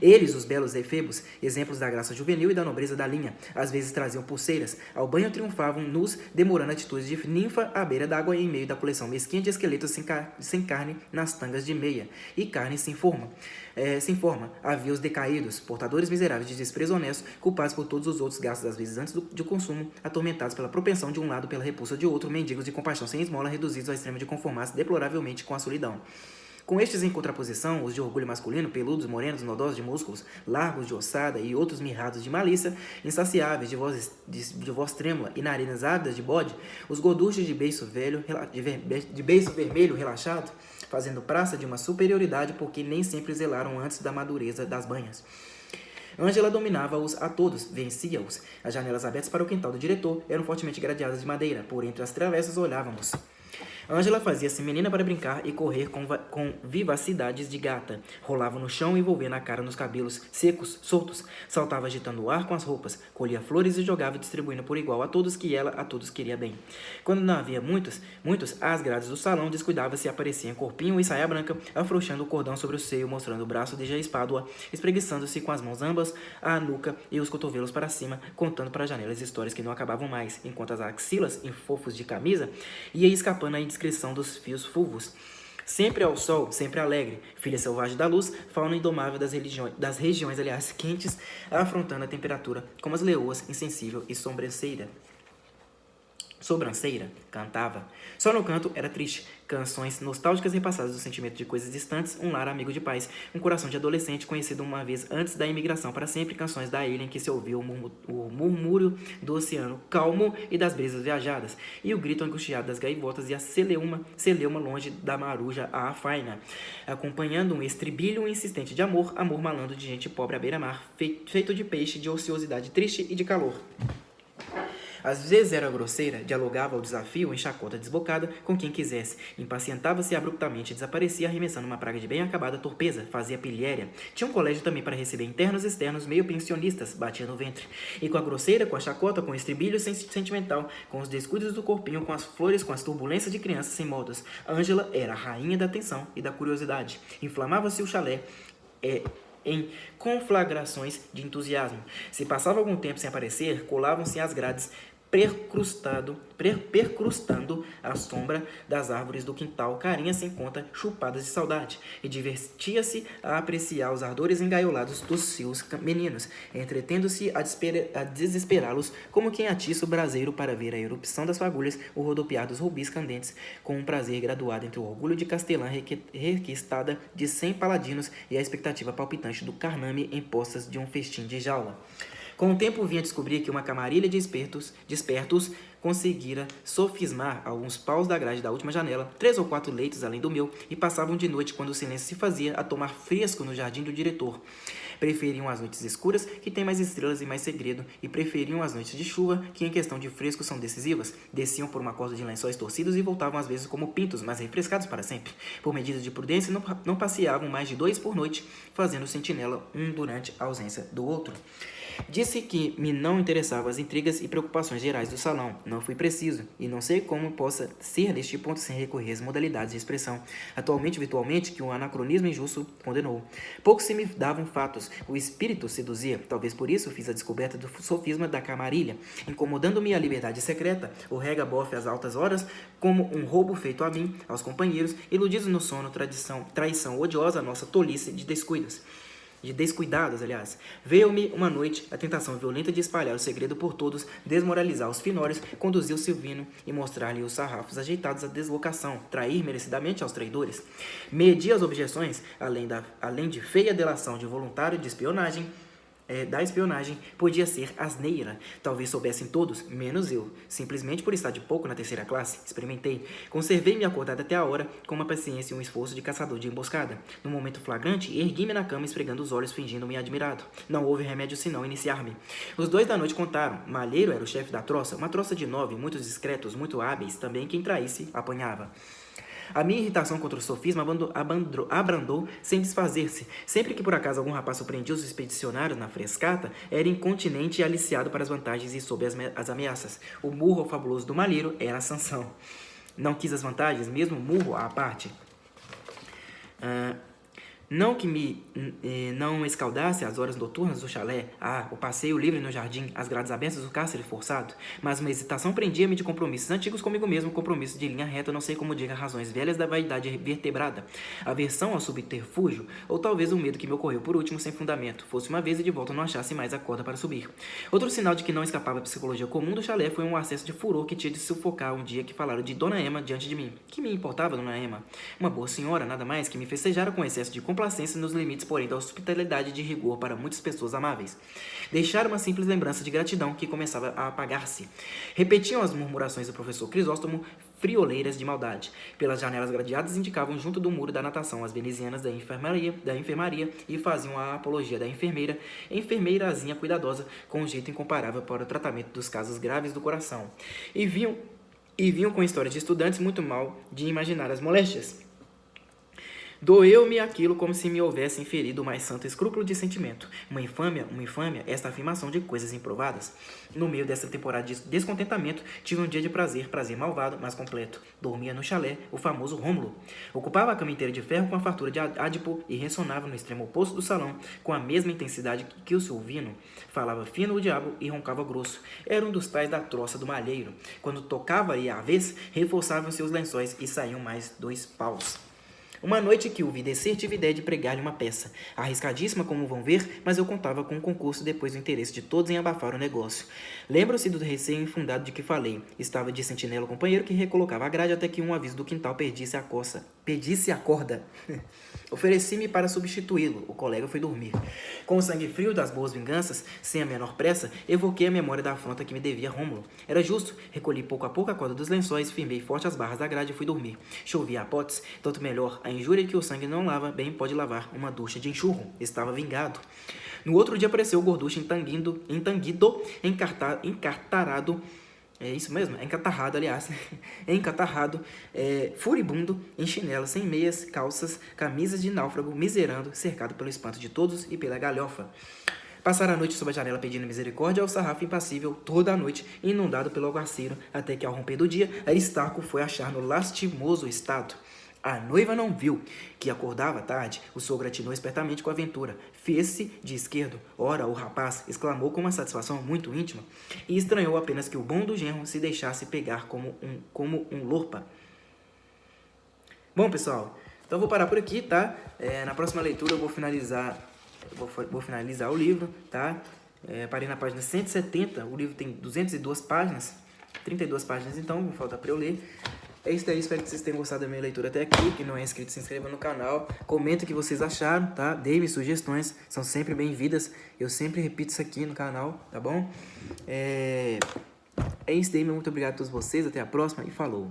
Eles, os belos efebos, exemplos da graça juvenil e da nobreza da linha, às vezes traziam pulseiras, ao banho triunfavam nus, demorando atitudes de ninfa à beira d'água em meio da coleção mesquinha de esqueletos sem carne nas tangas de meia, e carne sem forma. Havia os decaídos, portadores miseráveis de desprezo honesto, culpados por todos os outros gastos, às vezes antes do consumo, atormentados pela propensão de um lado pela repulsa de outro, mendigos de compaixão sem esmola, reduzidos ao extremo de conformar-se deploravelmente com a solidão. Com estes em contraposição, os de orgulho masculino, peludos, morenos, nodosos de músculos, largos de ossada e outros mirrados de malícia, insaciáveis de voz trêmula e narinas ávidas de bode, os gorduchos de beiço vermelho relaxado, fazendo praça de uma superioridade porque nem sempre zelaram antes da madureza das banhas. Ângela dominava-os a todos, vencia-os. As janelas abertas para o quintal do diretor eram fortemente gradeadas de madeira, por entre as travessas olhávamos. Ângela fazia-se menina para brincar e correr com vivacidades de gata. Rolava no chão, envolvendo a cara nos cabelos secos, soltos. Saltava agitando o ar com as roupas. Colhia flores e jogava, distribuindo por igual a todos que ela a todos queria bem. Quando não havia muitos, às grades do salão descuidava-se e aparecia em corpinho e saia branca, afrouxando o cordão sobre o seio, mostrando o braço de espádua, espreguiçando-se com as mãos ambas, a nuca e os cotovelos para cima, contando para a janela as histórias que não acabavam mais, enquanto as axilas, em fofos de camisa, ia escapando a indiscrição dos fios fulvos. Sempre ao sol, sempre alegre, filha selvagem da luz, fauna indomável das regiões quentes, afrontando a temperatura como as leoas, insensível e sobranceira, cantava. Só no canto era triste. Canções nostálgicas repassadas do sentimento de coisas distantes, um lar amigo de pais, um coração de adolescente conhecido uma vez antes da imigração para sempre, canções da ilha em que se ouvia o murmúrio do oceano calmo e das brisas viajadas, e o grito angustiado das gaivotas e a celeuma longe da maruja à faina, acompanhando um estribilho insistente de amor malandro de gente pobre à beira-mar, feito de peixe, de ociosidade triste e de calor. Às vezes era grosseira, dialogava ao desafio em chacota desbocada com quem quisesse, impacientava-se abruptamente, desaparecia arremessando uma praga de bem acabada torpeza, fazia pilhéria. Tinha um colégio também para receber internos e externos meio pensionistas, batia no ventre. E com a grosseira, com a chacota, com o estribilho sentimental, com os descuidos do corpinho, com as flores, com as turbulências de crianças sem modos, Ângela era a rainha da atenção e da curiosidade. Inflamava-se o chalé, em conflagrações de entusiasmo. Se passava algum tempo sem aparecer, colavam-se às grades, percrustando a sombra das árvores do quintal, carinhas sem conta, chupadas de saudade, e divertia-se a apreciar os ardores engaiolados dos fios meninos, entretendo-se a desesperá-los, como quem atiça o braseiro para ver a erupção das fagulhas, o rodopiar dos rubis candentes, com um prazer graduado entre o orgulho de castelã requistada de 100 paladinos e a expectativa palpitante do carname em postas de um festim de jaula. Com o tempo vinha descobrir que uma camarilha de despertos conseguira sofismar alguns paus da grade da última janela, 3 ou 4 leitos além do meu, e passavam de noite, quando o silêncio se fazia, a tomar fresco no jardim do diretor. Preferiam as noites escuras, que têm mais estrelas e mais segredo, e preferiam as noites de chuva, que em questão de fresco são decisivas. Desciam por uma corda de lençóis torcidos e voltavam às vezes como pintos, mas refrescados para sempre. Por medida de prudência, não passeavam mais de 2 por noite, fazendo sentinela um durante a ausência do outro. Disse que me não interessavam as intrigas e preocupações gerais do salão. Não fui preciso, e não sei como possa ser neste ponto sem recorrer às modalidades de expressão, atualmente virtualmente, que um anacronismo injusto condenou. Pouco se me davam fatos, o espírito seduzia, talvez por isso fiz a descoberta do sofisma da camarilha, incomodando-me a liberdade secreta, o rega-bofe às altas horas, como um roubo feito a mim, aos companheiros, iludidos no sono, traição odiosa à nossa tolice de descuidados, Veio-me uma noite a tentação violenta de espalhar o segredo por todos, desmoralizar os finórios, conduzir o Silvino e mostrar-lhe os sarrafos ajeitados à deslocação, trair merecidamente aos traidores. Medir as objeções, além de feia delação de voluntário de espionagem, da espionagem, podia ser asneira. Talvez soubessem todos, menos eu. Simplesmente por estar de pouco na terceira classe, experimentei. Conservei-me acordado até a hora, com uma paciência e um esforço de caçador de emboscada. No momento flagrante, ergui-me na cama, esfregando os olhos, fingindo-me admirado. Não houve remédio senão iniciar-me. Os 2 da noite contaram. Malheiro era o chefe da troça, uma troça de 9, muitos discretos, muito hábeis, também quem traísse, apanhava. A minha irritação contra o sofisma abrandou sem desfazer-se. Sempre que por acaso algum rapaz surpreendia os expedicionários na frescata, era incontinente e aliciado para as vantagens e sob as ameaças. O murro fabuloso do malheiro era a sanção. Não quis as vantagens, mesmo murro à parte. Não que me não escaldasse as horas noturnas do chalé, o passeio livre no jardim, as grades abertas do cárcere forçado, mas uma hesitação prendia-me de compromissos antigos comigo mesmo, compromissos de linha reta, não sei como diga, razões velhas da vaidade vertebrada, aversão ao subterfúgio, ou talvez o medo que me ocorreu por último sem fundamento, fosse uma vez e de volta não achasse mais a corda para subir. Outro sinal de que não escapava a psicologia comum do chalé foi um acesso de furor que tinha de sufocar um dia que falaram de Dona Emma diante de mim. Que me importava Dona Emma? Uma boa senhora, nada mais, que me festejara com excesso de complacência nos limites, porém, da hospitalidade de rigor para muitas pessoas amáveis. Deixara uma simples lembrança de gratidão que começava a apagar-se. Repetiam as murmurações do professor Crisóstomo, frioleiras de maldade. Pelas janelas gradeadas indicavam junto do muro da natação as venezianas da enfermaria e faziam a apologia da enfermeirazinha cuidadosa, com um jeito incomparável para o tratamento dos casos graves do coração. E vinham com histórias de estudantes muito mal de imaginar as moléstias. Doeu-me aquilo como se me houvesse inferido o mais santo escrúpulo de sentimento. Uma infâmia, esta afirmação de coisas improvadas. No meio dessa temporada de descontentamento, tive um dia de prazer malvado, mas completo. Dormia no chalé, o famoso Rômulo. Ocupava a cama inteira de ferro com a fartura de Ádipo e ressonava no extremo oposto do salão, com a mesma intensidade que o Silvino. Falava fino o diabo e roncava grosso. Era um dos tais da troça do malheiro. Quando tocava-lhe a vez, reforçavam seus lençóis e saíam mais 2 paus. Uma noite que o vi descer, tive ideia de pregar-lhe uma peça. Arriscadíssima, como vão ver, mas eu contava com um concurso depois do interesse de todos em abafar o negócio. Lembram-se do receio infundado de que falei. Estava de sentinela o companheiro que recolocava a grade até que um aviso do quintal pedisse a corda. Ofereci-me para substituí-lo. O colega foi dormir. Com o sangue frio das boas vinganças, sem a menor pressa, evoquei a memória da afronta que me devia Rômulo. Era justo. Recolhi pouco a pouco a corda dos lençóis, firmei forte as barras da grade e fui dormir. Chovia a potes, tanto melhor. A injúria que o sangue não lava, bem pode lavar uma ducha de enxurro. Estava vingado. No outro dia apareceu o gorducho entanguido, encartarado, furibundo, em chinelas, sem meias, calças, camisas de náufrago, miserando, cercado pelo espanto de todos e pela galhofa. Passara a noite sob a janela pedindo misericórdia ao sarrafo impassível, toda a noite, inundado pelo aguaceiro, até que ao romper do dia, Aristarco foi achar no lastimoso estado. A noiva não viu que acordava tarde. O sogro atinou espertamente com a aventura. Fez-se de esquerdo. Ora, o rapaz exclamou com uma satisfação muito íntima e estranhou apenas que o bom do genro se deixasse pegar como um lorpa. Bom, pessoal, então eu vou parar por aqui, tá? Na próxima leitura eu vou finalizar o livro, tá? Parei na página 170, o livro tem 202 páginas, 32 páginas, então falta para eu ler. É isso aí, espero que vocês tenham gostado da minha leitura até aqui. Quem não é inscrito, se inscreva no canal. Comenta o que vocês acharam, tá? Deem sugestões, são sempre bem-vindas. Eu sempre repito isso aqui no canal, tá bom? É isso aí, muito obrigado a todos vocês. Até a próxima e falou!